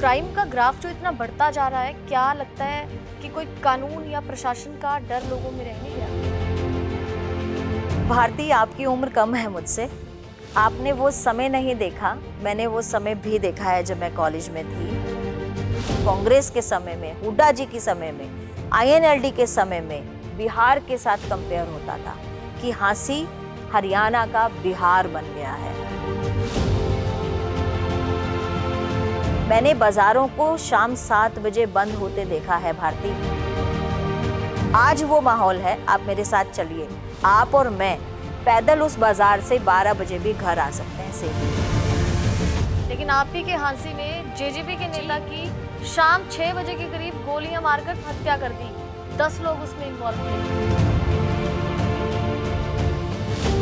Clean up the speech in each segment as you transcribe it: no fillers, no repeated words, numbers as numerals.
Crime का graph जो इतना बढ़ता जा रहा है, क्या लगता है कि कोई कानून या प्रशासन का डर लोगों में रह नहीं गया? भारती, आपकी उम्र कम है मुझसे। आपने वो समय नहीं देखा, मैंने वो समय भी देखा है जब मैं कॉलेज में थी। कांग्रेस के समय में, हुड्डा जी के समय में, INLD के समय में बिहार के साथ कंपेयर होता था कि हाँसी हरियाणा का बिहार बन गया है। मैंने बाजारों को शाम 7 बजे बंद होते देखा है भारती। आज वो माहौल है, आप मेरे साथ चलिए। आप और मैं पैदल उस बाजार से 12 बजे भी घर आ सकते हैं सेफ। लेकिन आप ही के हाँसी में JJP के नेता की शाम 6 बजे के करीब गोलियां मारकर हत्या कर दी। 10 लोग उसमें इन्वॉल्व थे।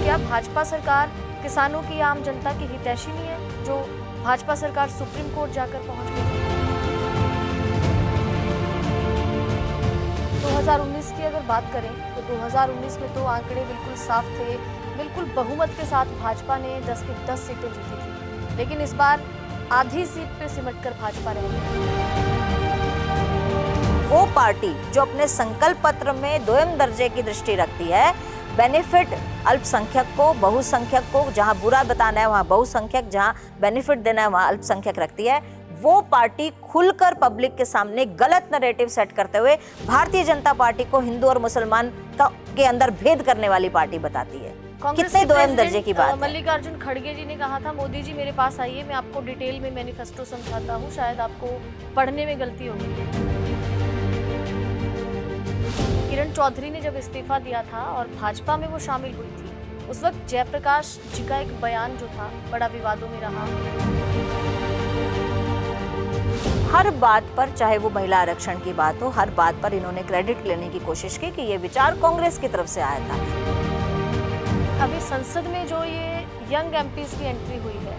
क्या भाजपा सरकार किसानों की, आम जनता की हितैषी नहीं है, जो भाजपा सरकार सुप्रीम कोर्ट जाकर पहुंच गई? 2019 की अगर बात करें तो 2019 में तो आंकड़े बिल्कुल साफ थे। बिल्कुल बहुमत के साथ भाजपा ने 10 की 10 सीटें जीती थी, लेकिन इस बार आधी सीट पे सिमटकर भाजपा रह गई। वो पार्टी जो अपने संकल्प पत्र में 2म दर्जे की दृष्टि रखती है, बेनिफिट अल्पसंख्यक को, बहुसंख्यक को जहां बुरा बताना है वहां बहुसंख्यक, जहां बेनिफिट देना है वहां अल्पसंख्यक रखती है, वो पार्टी खुलकर पब्लिक के सामने गलत नैरेटिव सेट करते हुए भारतीय जनता पार्टी को हिंदू और मुसलमान के अंदर भेद करने वाली पार्टी बताती है। कितने 2म दर्जे की बात है। मल्लिकार्जुन खड़गे जी ने कहा था, मोदी जी मेरे पास आइए, मैं आपको डिटेल में मैनिफेस्टो समझाता हूँ, शायद आपको पढ़ने में गलती होगी। किरण चौधरी ने जब इस्तीफा दिया था और भाजपा में वो शामिल हुई थी, उस वक्त जयप्रकाश जी का एक बयान जो था बड़ा विवादों में रहा। हर बात पर, चाहे वो महिला आरक्षण की बात हो, हर बात पर इन्होंने क्रेडिट लेने की कोशिश की कि ये विचार कांग्रेस की तरफ से आया था। अभी संसद में जो ये यंग MPs की एंट्री हुई है,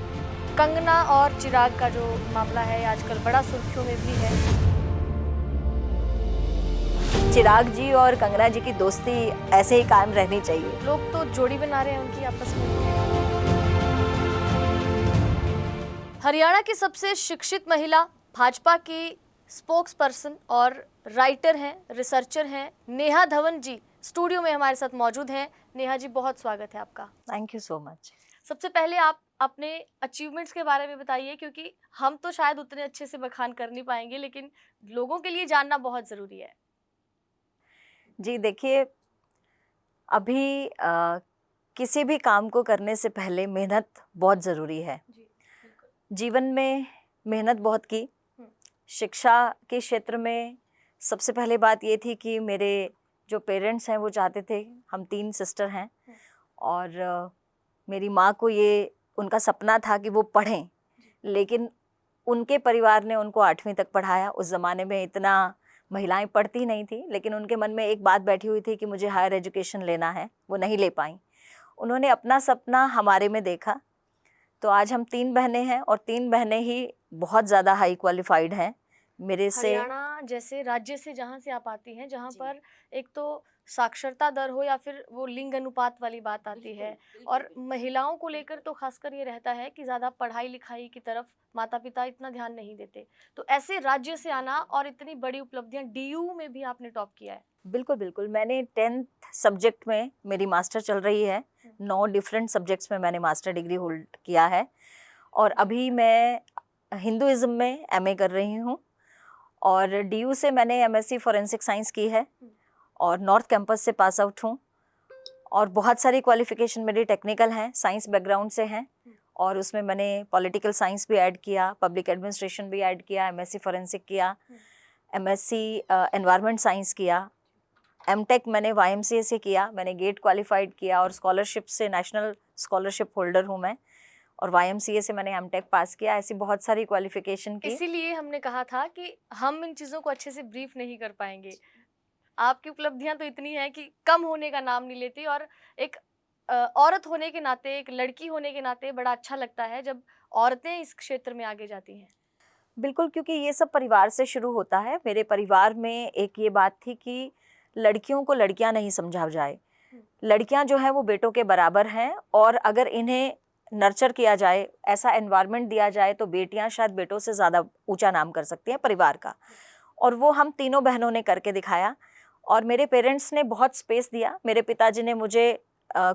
कंगना और चिराग का जो मामला है आजकल बड़ा सुर्खियों में भी है। चिराग जी और कंगना जी की दोस्ती ऐसे ही कायम रहनी चाहिए। लोग तो जोड़ी बना रहे हैं उनकी आपस में। हरियाणा की सबसे शिक्षित महिला, भाजपा की स्पोक्स पर्सन और राइटर हैं, रिसर्चर हैं, नेहा धवन जी स्टूडियो में हमारे साथ मौजूद हैं। नेहा जी, बहुत स्वागत है आपका। Thank you so much. सबसे पहले आप अपने अचीवमेंट्स के बारे में बताइए, क्योंकि हम तो शायद उतने अच्छे से बखान कर नहीं पाएंगे, लेकिन लोगों के लिए जानना बहुत ज़रूरी है। जी देखिए, अभी किसी भी काम को करने से पहले मेहनत बहुत ज़रूरी है। जीवन में मेहनत बहुत की। शिक्षा के क्षेत्र में सबसे पहले बात ये थी कि मेरे जो पेरेंट्स हैं वो चाहते थे, हम 3 सिस्टर हैं, और मेरी माँ को ये उनका सपना था कि वो पढ़ें, लेकिन उनके परिवार ने उनको 8वीं तक पढ़ाया। उस ज़माने में इतना महिलाएं पढ़ती नहीं थी, लेकिन उनके मन में एक बात बैठी हुई थी कि मुझे हायर एजुकेशन लेना है, वो नहीं ले पाई। उन्होंने अपना सपना हमारे में देखा, तो आज हम 3 बहनें हैं और 3 बहनें ही बहुत ज़्यादा हाई क्वालिफाइड हैं मेरे से। हरियाणा जैसे राज्य से जहाँ से आप आती हैं, जहाँ पर एक तो साक्षरता दर हो या फिर वो लिंग अनुपात वाली बात आती है, और महिलाओं को लेकर तो खासकर ये रहता है कि ज़्यादा पढ़ाई लिखाई की तरफ माता पिता इतना ध्यान नहीं देते, तो ऐसे राज्य से आना और इतनी बड़ी उपलब्धियां, DU में भी आपने टॉप किया है। बिल्कुल बिल्कुल, मैंने 10th सब्जेक्ट में, मेरी मास्टर चल रही है, 9 डिफरेंट सब्जेक्ट्स में मैंने मास्टर डिग्री होल्ड किया है, और अभी मैं हिंदुइज्म में MA कर रही हूँ, और DU से मैंने MSc फॉरेंसिक साइंस की है और नॉर्थ कैंपस से पास आउट हूँ, और बहुत सारी क्वालिफिकेशन मेरी टेक्निकल हैं, साइंस बैकग्राउंड से हैं, और उसमें मैंने पॉलिटिकल साइंस भी ऐड किया, पब्लिक एडमिनिस्ट्रेशन भी ऐड किया, MSc फॉरेंसिक किया, MSc एनवायरनमेंट साइंस किया, MTech मैंने YMCA से किया, मैंने गेट क्वालिफाइड किया, और स्कॉलरशिप से नेशनल स्कॉलरशिप होल्डर हूँ मैं, और YMCA से मैंने MTech पास किया। ऐसी बहुत सारी क्वालिफिकेशन की। इसीलिए हमने कहा था कि हम इन चीज़ों को अच्छे से ब्रीफ नहीं कर पाएंगे। आपकी उपलब्धियां तो इतनी हैं कि कम होने का नाम नहीं लेती, और एक औरत होने के नाते, एक लड़की होने के नाते बड़ा अच्छा लगता है जब औरतें इस क्षेत्र में आगे जाती हैं। बिल्कुल, क्योंकि ये सब परिवार से शुरू होता है। मेरे परिवार में एक ये बात थी कि लड़कियों को लड़कियां नहीं समझा जाए, लड़कियां जो हैं वो बेटों के बराबर हैं, और अगर इन्हें नर्चर किया जाए, ऐसा एनवायरनमेंट दिया जाए तो बेटियां शायद बेटों से ज़्यादा ऊंचा नाम कर सकती हैं परिवार का। और वो हम तीनों बहनों ने करके दिखाया। और मेरे पेरेंट्स ने बहुत स्पेस दिया। मेरे पिताजी ने मुझे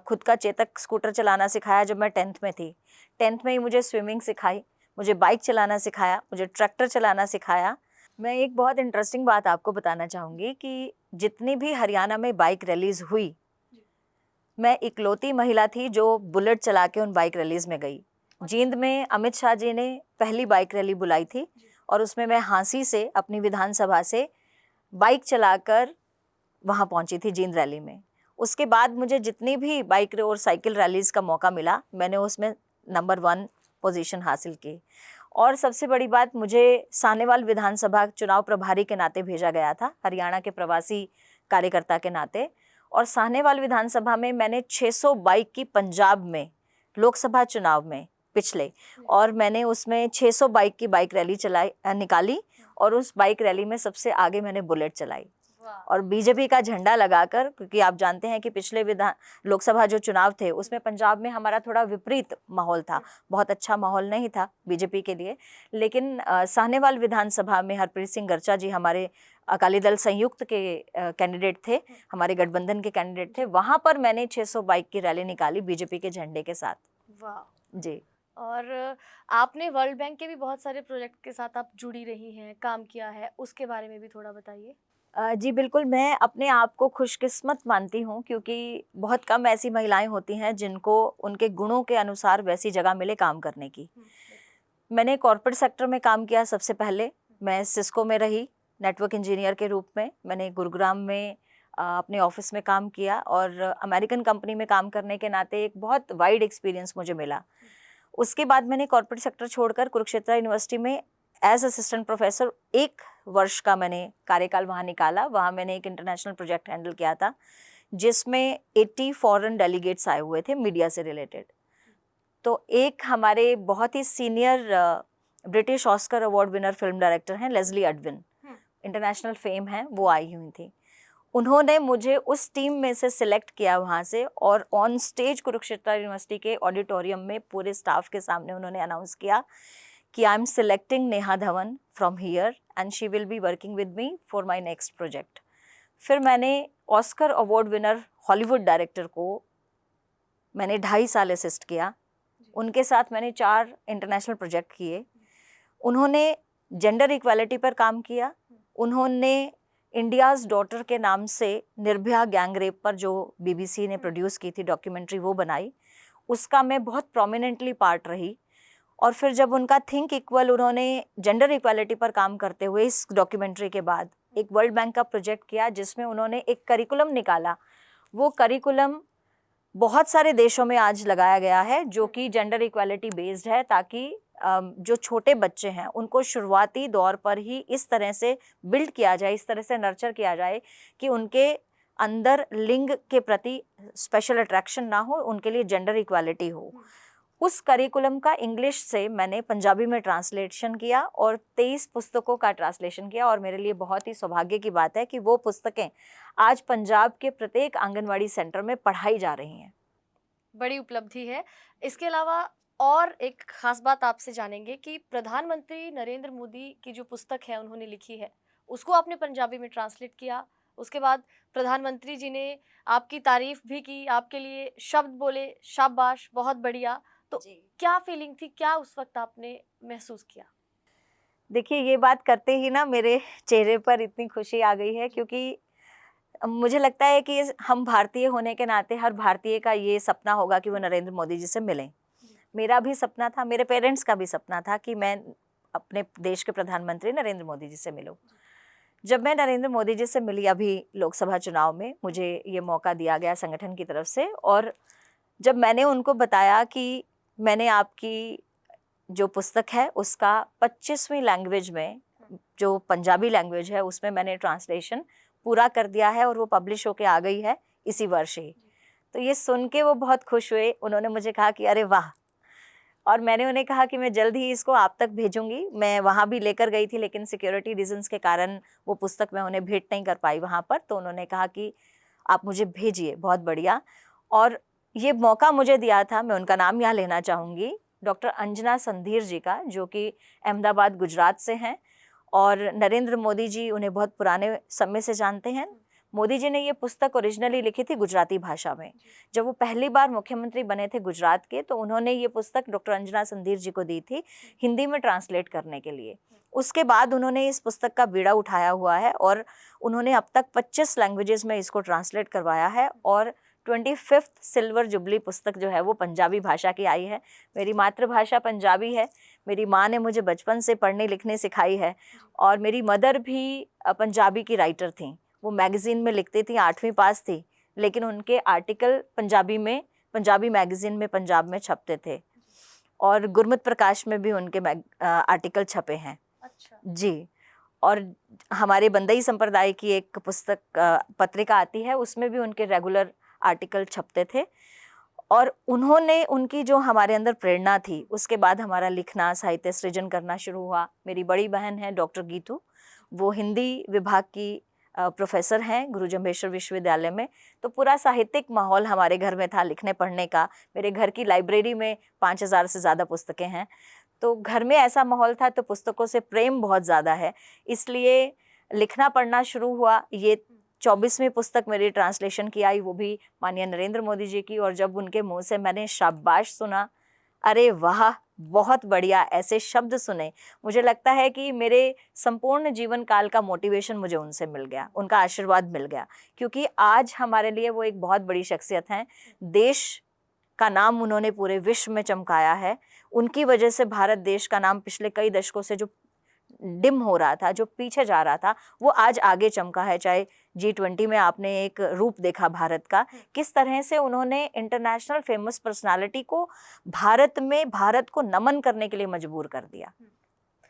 खुद का चेतक स्कूटर चलाना सिखाया जब मैं 10th में थी। 10th में ही मुझे स्विमिंग सिखाई, मुझे बाइक चलाना सिखाया, मुझे ट्रैक्टर चलाना सिखाया। मैं एक बहुत इंटरेस्टिंग बात आपको बताना चाहूँगी कि जितनी भी हरियाणा में बाइक रैलीज हुई, मैं इकलौती महिला थी जो बुलेट चला के उन बाइक रैलीज में गई। जींद में अमित शाह जी ने पहली बाइक रैली बुलाई थी और उसमें मैं हांसी से अपनी विधानसभा से बाइक चलाकर वहाँ पहुँची थी जींद रैली में। उसके बाद मुझे जितनी भी बाइक और साइकिल रैलीज का मौका मिला, मैंने उसमें नंबर 1 पोजीशन हासिल की। और सबसे बड़ी बात, मुझे सानेवाल विधानसभा चुनाव प्रभारी के नाते भेजा गया था, हरियाणा के प्रवासी कार्यकर्ता के नाते। और सानेवाल विधानसभा में मैंने 600 बाइक की पंजाब में लोकसभा चुनाव में पिछले, और मैंने उसमें 600 बाइक की बाइक रैली निकाली और उस बाइक रैली में सबसे आगे मैंने बुलेट चलाई और बीजेपी का झंडा लगाकर। क्योंकि आप जानते हैं कि पिछले लोकसभा जो चुनाव थे उसमें पंजाब में हमारा थोड़ा विपरीत माहौल था, बहुत अच्छा माहौल नहीं था बीजेपी के लिए। लेकिन साहनेवाल विधानसभा में हरप्रीत सिंह गर्चा जी हमारे अकाली दल संयुक्त के कैंडिडेट थे, हमारे गठबंधन के कैंडिडेट थे। वहाँ पर मैंने 600 बाइक की रैली निकाली बीजेपी के झंडे के साथ। वाह जी। और आपने वर्ल्ड बैंक के भी बहुत सारे प्रोजेक्ट के साथ आप जुड़ी रही हैं, काम किया है, उसके बारे में भी थोड़ा बताइए। जी बिल्कुल, मैं अपने आप को खुशकिस्मत मानती हूँ क्योंकि बहुत कम ऐसी महिलाएं होती हैं जिनको उनके गुणों के अनुसार वैसी जगह मिले काम करने की। मैंने कॉर्पोरेट सेक्टर में काम किया। सबसे पहले मैं सिस्को में रही नेटवर्क इंजीनियर के रूप में। मैंने गुरुग्राम में अपने ऑफिस में काम किया और अमेरिकन कंपनी में काम करने के नाते एक बहुत वाइड एक्सपीरियंस मुझे मिला। उसके बाद मैंने कॉर्पोरेट सेक्टर छोड़कर कुरुक्षेत्र यूनिवर्सिटी में एज असिस्टेंट प्रोफेसर 1 वर्ष का मैंने कार्यकाल वहाँ निकाला। वहाँ मैंने एक इंटरनेशनल प्रोजेक्ट हैंडल किया था जिसमें 80 फॉरेन डेलीगेट्स आए हुए थे मीडिया से रिलेटेड। तो एक हमारे बहुत ही senior British Oscar award winner film director हैं लेस्ली एडविन, इंटरनेशनल फेम है, वो आई हुई थी। उन्होंने मुझे उस टीम में से सिलेक्ट किया वहाँ से, और ऑन स्टेज कुरुक्षेत्र यूनिवर्सिटी के ऑडिटोरियम में पूरे स्टाफ के सामने उन्होंने अनाउंस किया कि I am selecting Neha Dhawan from here and she will be working with me for my next project. फिर मैंने Oscar award winner Hollywood director को मैंने 2.5 साल असिस्ट किया। उनके साथ मैंने 4 इंटरनेशनल प्रोजेक्ट किए। उन्होंने जेंडर इक्वालिटी पर काम किया। उन्होंने इंडियाज़ डॉटर के नाम से निर्भया गैंग रेप पर जो BBC ने प्रोड्यूस की थी डॉक्यूमेंट्री, वो बनाई, उसका मैं बहुत प्रोमिनेंटली पार्ट रही। और फिर जब उनका थिंक इक्वल, उन्होंने जेंडर इक्वालिटी पर काम करते हुए इस डॉक्यूमेंट्री के बाद एक वर्ल्ड बैंक का प्रोजेक्ट किया जिसमें उन्होंने एक करिकुलम निकाला। वो करिकुलम बहुत सारे देशों में आज लगाया गया है जो कि जेंडर इक्वालिटी बेस्ड है, ताकि जो छोटे बच्चे हैं उनको शुरुआती दौर पर ही इस तरह से बिल्ड किया जाए, इस तरह से नर्चर किया जाए कि उनके अंदर लिंग के प्रति स्पेशल अट्रैक्शन ना हो, उनके लिए जेंडर इक्वालिटी हो। उस करिकुलम का इंग्लिश से मैंने पंजाबी में ट्रांसलेशन किया और 23 पुस्तकों का ट्रांसलेशन किया। और मेरे लिए बहुत ही सौभाग्य की बात है कि वो पुस्तकें आज पंजाब के प्रत्येक आंगनवाड़ी सेंटर में पढ़ाई जा रही हैं। बड़ी उपलब्धि है। इसके अलावा और एक खास बात आपसे जानेंगे कि प्रधानमंत्री नरेंद्र मोदी की जो पुस्तक है उन्होंने लिखी है, उसको आपने पंजाबी में ट्रांसलेट किया। उसके बाद प्रधानमंत्री जी ने आपकी तारीफ भी की, आपके लिए शब्द बोले, शाबाश, बहुत बढ़िया। तो क्या फीलिंग थी, क्या उस वक्त आपने महसूस किया? देखिए, ये बात करते ही ना मेरे चेहरे पर इतनी खुशी आ गई है, क्योंकि मुझे लगता है कि हम भारतीय होने के नाते हर भारतीय का ये सपना होगा कि वो नरेंद्र मोदी जी से मिलें। मेरा भी सपना था, मेरे पेरेंट्स का भी सपना था कि मैं अपने देश के प्रधानमंत्री नरेंद्र मोदी जी से मिलूं। जब मैं नरेंद्र मोदी जी से मिली अभी लोकसभा चुनाव में, मुझे ये मौका दिया गया संगठन की तरफ से, और जब मैंने उनको बताया कि मैंने आपकी जो पुस्तक है उसका 25वीं लैंग्वेज में, जो पंजाबी लैंग्वेज है, उसमें मैंने ट्रांसलेशन पूरा कर दिया है और वो पब्लिश होके आ गई है इसी वर्ष ही, तो ये सुन के वो बहुत खुश हुए। उन्होंने मुझे कहा कि अरे वाह, और मैंने उन्हें कहा कि मैं जल्द ही इसको आप तक भेजूंगी। मैं वहाँ भी लेकर गई थी, लेकिन सिक्योरिटी रीजंस के कारण वो पुस्तक मैं उन्हें भेंट नहीं कर पाई वहाँ पर। तो उन्होंने कहा कि आप मुझे भेजिए, बहुत बढ़िया। और ये मौका मुझे दिया था, मैं उनका नाम यहाँ लेना चाहूँगी, डॉक्टर अंजना संधीर जी का, जो कि अहमदाबाद गुजरात से हैं और नरेंद्र मोदी जी उन्हें बहुत पुराने समय से जानते हैं। मोदी जी ने ये पुस्तक ओरिजिनली लिखी थी गुजराती भाषा में। जब वो पहली बार मुख्यमंत्री बने थे गुजरात के, तो उन्होंने ये पुस्तक डॉक्टर अंजना संधीर जी को दी थी हिंदी में ट्रांसलेट करने के लिए। उसके बाद उन्होंने इस पुस्तक का बीड़ा उठाया हुआ है और उन्होंने अब तक 25 लैंग्वेजेस में इसको ट्रांसलेट करवाया है और 25th सिल्वर जुबली पुस्तक जो है वो पंजाबी भाषा की आई है। मेरी मातृभाषा पंजाबी है, मेरी माँ ने मुझे बचपन से पढ़ने लिखने सिखाई है और मेरी मदर भी पंजाबी की राइटर थी। वो मैगज़ीन में लिखती थी, 8वीं पास थी, लेकिन उनके आर्टिकल पंजाबी मैगज़ीन में पंजाब में छपते थे और गुरमत प्रकाश में भी उनके आर्टिकल छपे हैं। अच्छा जी। और हमारे बंदई संप्रदाय की एक पुस्तक पत्रिका आती है, उसमें भी उनके रेगुलर आर्टिकल छपते थे और उन्होंने उनकी जो हमारे अंदर प्रेरणा थी, उसके बाद हमारा लिखना, साहित्य सृजन करना शुरू हुआ। मेरी बड़ी बहन है डॉक्टर गीतू, वो हिंदी विभाग की प्रोफेसर हैं गुरु जम्भेश्वर विश्वविद्यालय में। तो पूरा साहित्यिक माहौल हमारे घर में था लिखने पढ़ने का। मेरे घर की लाइब्रेरी में 5000 से ज़्यादा पुस्तकें हैं, तो घर में ऐसा माहौल था, तो पुस्तकों से प्रेम बहुत ज़्यादा है, इसलिए लिखना पढ़ना शुरू हुआ। ये 24वीं पुस्तक मेरी ट्रांसलेशन की आई, वो भी माननीय नरेंद्र मोदी जी की। और जब उनके मुंह से मैंने शाबाश सुना, अरे वाह बहुत बढ़िया, ऐसे शब्द सुने, मुझे लगता है कि मेरे संपूर्ण जीवन काल का मोटिवेशन मुझे उनसे मिल गया, उनका आशीर्वाद मिल गया, क्योंकि आज हमारे लिए वो एक बहुत बड़ी शख्सियत हैं। देश का नाम उन्होंने पूरे विश्व में चमकाया है। उनकी वजह से भारत देश का नाम पिछले कई दशकों से जो डिम हो रहा था, जो पीछे जा रहा था, वो आज आगे चमका है। चाहे G20 में आपने एक रूप देखा भारत का, किस तरह से उन्होंने इंटरनेशनल फेमस पर्सनालिटी को भारत में भारत को नमन करने के लिए मजबूर कर दिया।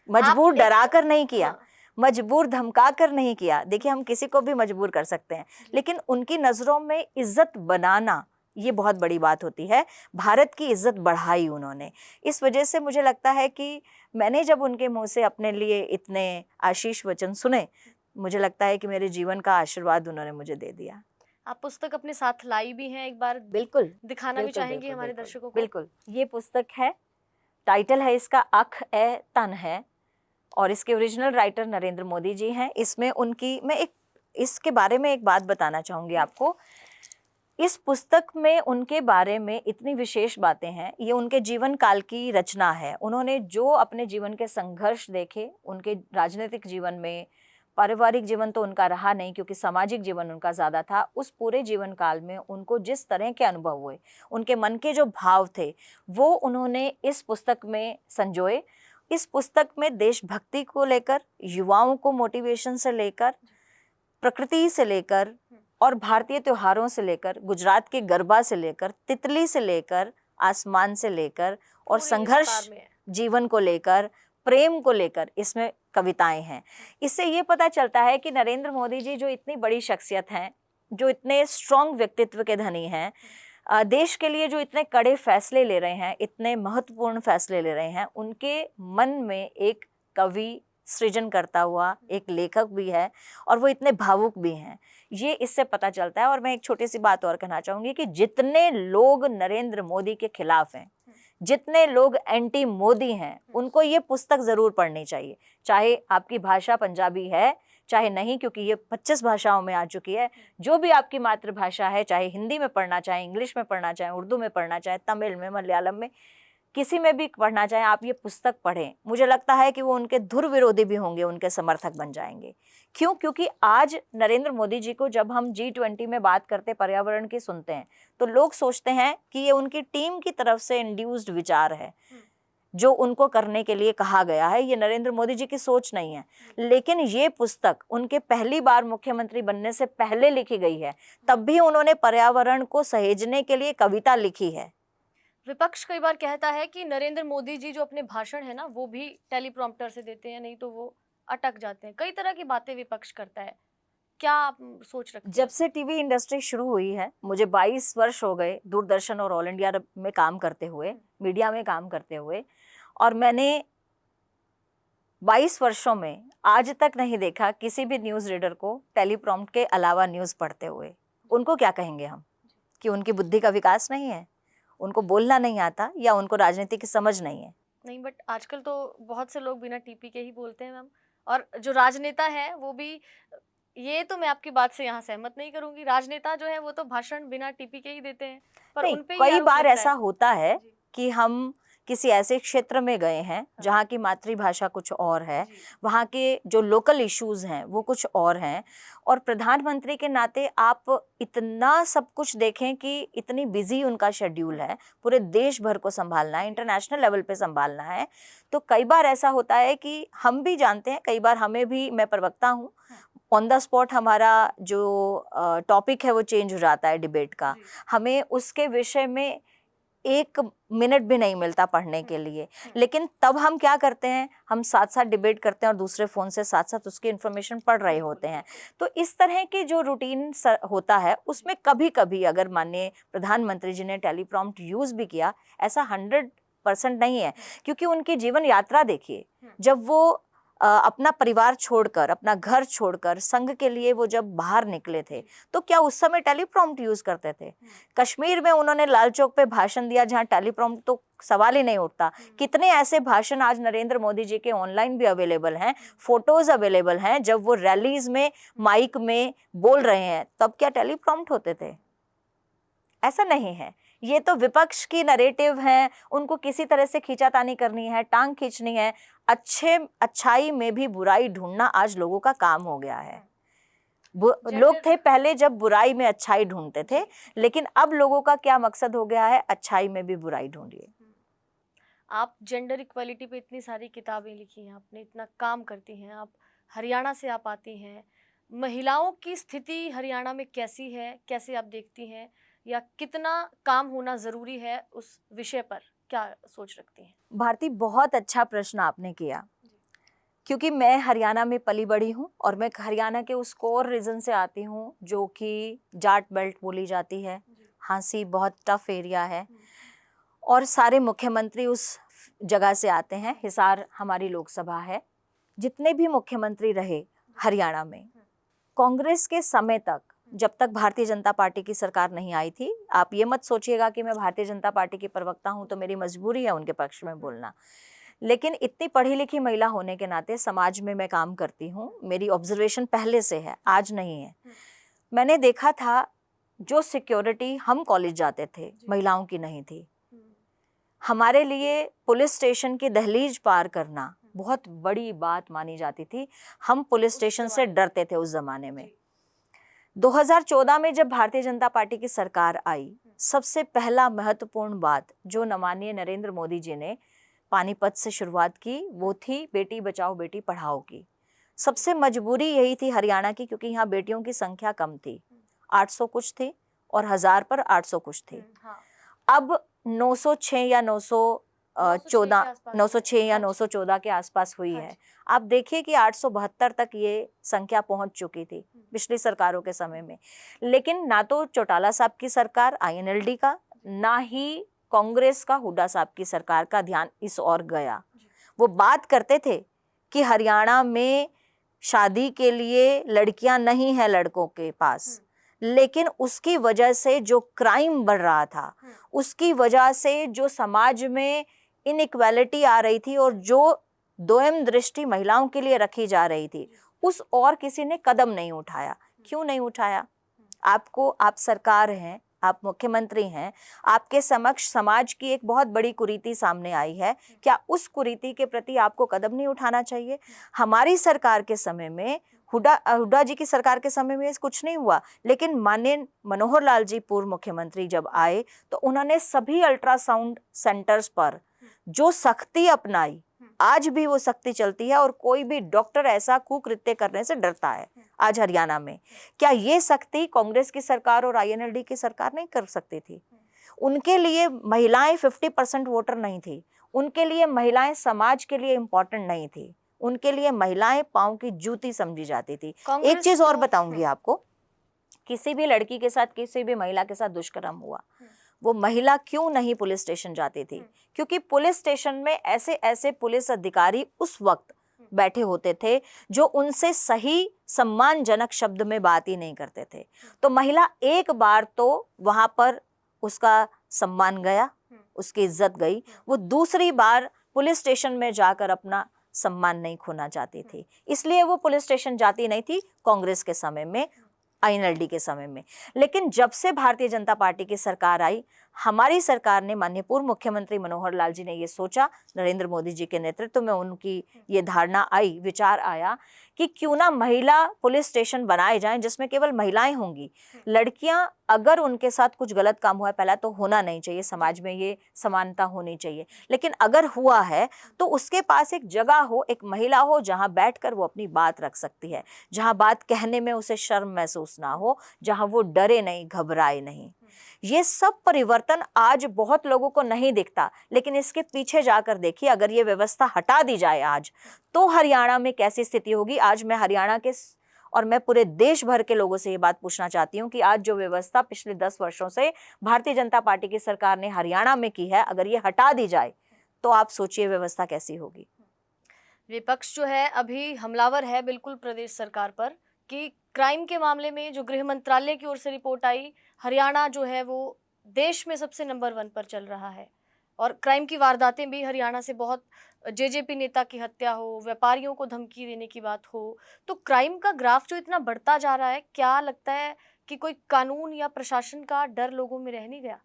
मजबूर डरा कर नहीं किया, मजबूर धमका कर नहीं किया। देखिए, हम किसी को भी मजबूर कर सकते हैं, लेकिन उनकी नज़रों में इज्जत बनाना, ये बहुत बड़ी बात होती है। भारत की इज्जत बढ़ाई उन्होंने। इस वजह से मुझे लगता है कि मैंने जब उनके मुंह से अपने लिए इतने आशीष वचन सुने, मुझे लगता है कि मेरे जीवन का आशीर्वाद उन्होंने मुझे दे दिया। आप पुस्तक अपने साथ लाई भी हैं, एक बार बिल्कुल दिखाना भी चाहेंगी हमारे दर्शकों को? बिल्कुल। ये पुस्तक है, टाइटल है इसका अख ए तन है और इसके ओरिजिनल राइटर नरेंद्र मोदी जी हैं। इसमें इसके बारे में एक बात बताना चाहूँगी आपको। इस पुस्तक में उनके बारे में इतनी विशेष बातें हैं। ये उनके जीवन काल की रचना है। उन्होंने जो अपने जीवन के संघर्ष देखे, उनके राजनीतिक जीवन में, पारिवारिक जीवन तो उनका रहा नहीं क्योंकि सामाजिक जीवन उनका ज़्यादा था, उस पूरे जीवन काल में उनको जिस तरह के अनुभव हुए, उनके मन के जो भाव थे, वो उन्होंने इस पुस्तक में संजोए। इस पुस्तक में देशभक्ति को लेकर, युवाओं को मोटिवेशन से लेकर, प्रकृति से लेकर और भारतीय त्योहारों से लेकर, गुजरात के गरबा से लेकर, तितली से लेकर, आसमान से लेकर और संघर्ष जीवन को लेकर, प्रेम को लेकर इसमें कविताएं हैं। इससे ये पता चलता है कि नरेंद्र मोदी जी जो इतनी बड़ी शख्सियत हैं, जो इतने स्ट्रॉन्ग व्यक्तित्व के धनी हैं, देश के लिए जो इतने कड़े फैसले ले रहे हैं, इतने महत्वपूर्ण फैसले ले रहे हैं, उनके मन में एक कवि सृजन करता हुआ एक लेखक भी है और वो इतने भावुक भी हैं, ये इससे पता चलता है। और मैं एक छोटी सी बात और कहना चाहूँगी कि जितने लोग नरेंद्र मोदी के खिलाफ हैं, जितने लोग एंटी मोदी हैं, उनको ये पुस्तक ज़रूर पढ़नी चाहिए। चाहे आपकी भाषा पंजाबी है चाहे नहीं, क्योंकि ये 25 भाषाओं में आ चुकी है। जो भी आपकी मातृभाषा है, चाहे हिंदी में पढ़ना चाहे, इंग्लिश में पढ़ना चाहे, उर्दू में पढ़ना चाहे, तमिल में, मलयालम में, किसी में भी पढ़ना चाहें, आप ये पुस्तक पढ़ें। मुझे लगता है कि वो उनके धुर विरोधी भी होंगे, उनके समर्थक बन जाएंगे। क्यों? क्योंकि आज नरेंद्र मोदी जी को जब हम G20 में बात करते पर्यावरण की सुनते हैं, तो लोग सोचते हैं कि ये उनकी टीम की तरफ से इंड्यूस्ड विचार है, जो उनको करने के लिए कहा गया है। ये नरेंद्र मोदी जी की सोच नहीं है। लेकिन ये पुस्तक उनके पहली बार मुख्यमंत्री बनने से पहले लिखी गई है, तब भी उन्होंने पर्यावरण को सहेजने के लिए कविता लिखी है। विपक्ष कई बार कहता है कि नरेंद्र मोदी जी जो अपने भाषण है ना, वो भी टेलीप्रॉम्प्टर से देते हैं, नहीं तो वो अटक जाते हैं। कई तरह की बातें विपक्ष करता है, क्या आप सोच रखते हैं? जब से टीवी इंडस्ट्री शुरू हुई है, मुझे 22 वर्ष हो गए दूरदर्शन और ऑल इंडिया में काम करते हुए, मीडिया में काम करते हुए, और मैंने 22 वर्षों में आज तक नहीं देखा किसी भी न्यूज़ रीडर को टेलीप्रॉम्प्ट के अलावा न्यूज़ पढ़ते हुए। उनको क्या कहेंगे हम? कि उनकी बुद्धि का विकास नहीं है, उनको बोलना नहीं आता, या उनको राजनीति की समझ नहीं है? नहीं, बट आजकल तो बहुत से लोग बिना टीपी के ही बोलते हैं मैम। और जो राजनेता है वो भी, ये तो मैं आपकी बात से यहाँ सहमत नहीं करूंगी, राजनेता जो है वो तो भाषण बिना टीपी के ही देते हैं, पर नहीं, उन पे ही कई आरोप बार लगता ऐसा है। होता है जी। कि हम किसी ऐसे क्षेत्र में गए हैं जहाँ की मातृभाषा कुछ और है, जी। वहाँ के जो लोकल इश्यूज हैं वो कुछ और हैं, और प्रधानमंत्री के नाते आप इतना सब कुछ देखें कि इतनी बिजी उनका शेड्यूल है, पूरे देश भर को संभालना है, इंटरनेशनल लेवल पे संभालना है, तो कई बार ऐसा होता है कि हम भी जानते हैं, कई बार हमें भी, मैं प्रवक्ता हूँ, ऑन द स्पॉट हमारा जो टॉपिक है वो चेंज हो जाता है डिबेट का, हमें उसके विषय में 1 मिनट भी नहीं मिलता पढ़ने के लिए, लेकिन तब हम क्या करते हैं, हम साथ साथ डिबेट करते हैं और दूसरे फ़ोन से साथ साथ उसकी इन्फॉर्मेशन पढ़ रहे होते हैं। तो इस तरह की जो रूटीन होता है उसमें कभी कभी अगर माननीय प्रधानमंत्री जी ने टेलीप्रॉम्प्ट यूज़ भी किया, ऐसा 100% नहीं है, क्योंकि उनकी जीवन यात्रा देखिए, जब वो अपना परिवार छोड़कर, अपना घर छोड़कर संघ के लिए वो जब बाहर निकले थे, तो क्या उस समय टेलीप्रॉम्प्ट यूज करते थे? कश्मीर में उन्होंने लाल चौक पे भाषण दिया जहाँ टेलीप्रॉम्प्ट तो सवाल ही नहीं उठता। कितने ऐसे भाषण आज नरेंद्र मोदी जी के ऑनलाइन भी अवेलेबल हैं, फोटोज अवेलेबल हैं, जब वो रैलीज में माइक में बोल रहे हैं, तब क्या टेलीप्रॉम्प्ट होते थे? ऐसा नहीं है। ये तो विपक्ष की नरेटिव है, उनको किसी तरह से खींचातानी करनी है, टांग खींचनी है। अच्छाई में भी बुराई ढूंढना आज लोगों का काम हो गया है। लोग थे पहले जब बुराई में अच्छाई ढूंढते थे, लेकिन अब लोगों का क्या मकसद हो गया है, अच्छाई में भी बुराई ढूंढिए। आप जेंडर इक्वालिटी पे इतनी सारी किताबें लिखी हैं, आपने इतना काम करती हैं, आप हरियाणा से आप आती हैं, महिलाओं की स्थिति हरियाणा में कैसी है, कैसे आप देखती हैं, या कितना काम होना ज़रूरी है उस विषय पर क्या सोच रखती हैं? भारती, बहुत अच्छा प्रश्न आपने किया, क्योंकि मैं हरियाणा में पली बड़ी हूँ और मैं हरियाणा के उस कोर रीजन से आती हूँ जो कि जाट बेल्ट बोली जाती है। हांसी बहुत टफ एरिया है और सारे मुख्यमंत्री उस जगह से आते हैं। हिसार हमारी लोकसभा है। जितने भी मुख्यमंत्री रहे हरियाणा में, कांग्रेस के समय तक, जब तक भारतीय जनता पार्टी की सरकार नहीं आई थी, आप ये मत सोचिएगा कि मैं भारतीय जनता पार्टी की प्रवक्ता हूँ तो मेरी मजबूरी है उनके पक्ष में बोलना, लेकिन इतनी पढ़ी लिखी महिला होने के नाते समाज में मैं काम करती हूँ, मेरी ऑब्जर्वेशन पहले से है, आज नहीं है। मैंने देखा था जो सिक्योरिटी हम कॉलेज जाते थे महिलाओं की नहीं थी। हमारे लिए पुलिस स्टेशन की दहलीज पार करना बहुत बड़ी बात मानी जाती थी। हम पुलिस स्टेशन से डरते थे उस जमाने में। 2014 में जब भारतीय जनता पार्टी की सरकार आई, सबसे पहला महत्वपूर्ण बात जो माननीय नरेंद्र मोदी जी ने पानीपत से शुरुआत की, वो थी बेटी बचाओ बेटी पढ़ाओ की। सबसे मजबूरी यही थी हरियाणा की, क्योंकि यहाँ बेटियों की संख्या कम थी, 800 कुछ थी और 1000 पर 800 कुछ थी। अब 906 या 914 के आसपास हुई है। आप देखिए कि 872 तक ये संख्या पहुंच चुकी थी पिछली सरकारों के समय में। लेकिन ना तो चौटाला साहब की सरकार INLD का, ना ही कांग्रेस का हुड्डा साहब की सरकार का ध्यान इस ओर गया। वो बात करते थे कि हरियाणा में शादी के लिए लड़कियां नहीं है लड़कों के पास, लेकिन उसकी वजह से जो क्राइम बढ़ रहा था, उसकी वजह से जो समाज में इनइक्वालिटी आ रही थी और जो दोयम दृष्टि महिलाओं के लिए रखी जा रही थी, उस और किसी ने कदम नहीं उठाया। क्यों नहीं उठाया? आप सरकार हैं, आप मुख्यमंत्री हैं, आपके समक्ष समाज की एक बहुत बड़ी कुरीति सामने आई है, क्या उस कुरीति के प्रति आपको कदम नहीं उठाना चाहिए? हमारी सरकार के समय में, हुड्डा जी की सरकार के समय में कुछ नहीं हुआ, लेकिन माननीय मनोहर लाल जी पूर्व मुख्यमंत्री जब आए तो उन्होंने सभी अल्ट्रासाउंड सेंटर्स पर जो सख्ती अपनाई, आज भी वो सख्ती चलती है और कोई भी डॉक्टर ऐसा कुकृत्य करने से डरता है आज हरियाणा में। क्या ये सख्ती कांग्रेस की सरकार और INLD की सरकार नहीं कर सकती थी? उनके लिए महिलाएं 50% वोटर नहीं थी, उनके लिए महिलाएं समाज के लिए इम्पोर्टेंट नहीं थी, उनके लिए महिलाएं पांव की जूती समझी जाती थी। एक चीज और बताऊंगी आपको, किसी भी लड़की के साथ, किसी भी महिला के साथ दुष्कर्म हुआ, वो महिला क्यों नहीं पुलिस स्टेशन जाती थी? क्योंकि पुलिस स्टेशन में ऐसे ऐसे पुलिस अधिकारी उस वक्त बैठे होते थे जो उनसे सही सम्मानजनक शब्द में बात ही नहीं करते थे। तो महिला एक बार तो वहां पर उसका सम्मान गया, उसकी इज्जत गई, वो दूसरी बार पुलिस स्टेशन में जाकर अपना सम्मान नहीं खोना चाहती थी, इसलिए वो पुलिस स्टेशन जाती नहीं थी कांग्रेस के समय में, INLD के समय में। लेकिन जब से भारतीय जनता पार्टी की सरकार आई, हमारी सरकार ने, माननीय पूर्व मुख्यमंत्री मनोहर लाल जी ने ये सोचा, नरेंद्र मोदी जी के नेतृत्व में उनकी ये धारणा आई, विचार आया कि क्यों ना महिला पुलिस स्टेशन बनाए जाएं जिसमें केवल महिलाएं होंगी। लड़कियां अगर उनके साथ कुछ गलत काम हुआ है, पहला तो होना नहीं चाहिए, समाज में ये समानता होनी चाहिए, लेकिन अगर हुआ है तो उसके पास एक जगह हो, एक महिला हो जहां बैठकर वो अपनी बात रख सकती है, जहां बात कहने में उसे शर्म महसूस ना हो, जहां वो डरे नहीं, घबराए नहीं। ये सब परिवर्तन आज बहुत लोगों को नहीं दिखता, लेकिन इसके पीछे जाकर देखिए, अगर ये व्यवस्था हटा दी जाए आज, तो हरियाणा में कैसी स्थिति होगी। आज मैं हरियाणा के और मैं पूरे देश भर के लोगों से ये बात पूछना चाहती हूँ कि आज जो व्यवस्था पिछले 10 वर्षों से भारतीय जनता पार्टी की सरकार ने हरियाणा में की है, अगर ये हटा दी जाए तो आप सोचिए व्यवस्था कैसी होगी। विपक्ष जो है अभी हमलावर है बिल्कुल प्रदेश सरकार पर कि क्राइम के मामले में जो गृह मंत्रालय की ओर से रिपोर्ट आई, हरियाणा जो है वो देश में सबसे नंबर 1 पर चल रहा है और क्राइम की वारदातें भी हरियाणा से बहुत, जेजेपी नेता की हत्या हो, व्यापारियों को धमकी देने की बात हो, तो क्राइम का ग्राफ जो इतना बढ़ता जा रहा है, क्या लगता है कि कोई कानून या प्रशासन का डर लोगों में रह नहीं गया?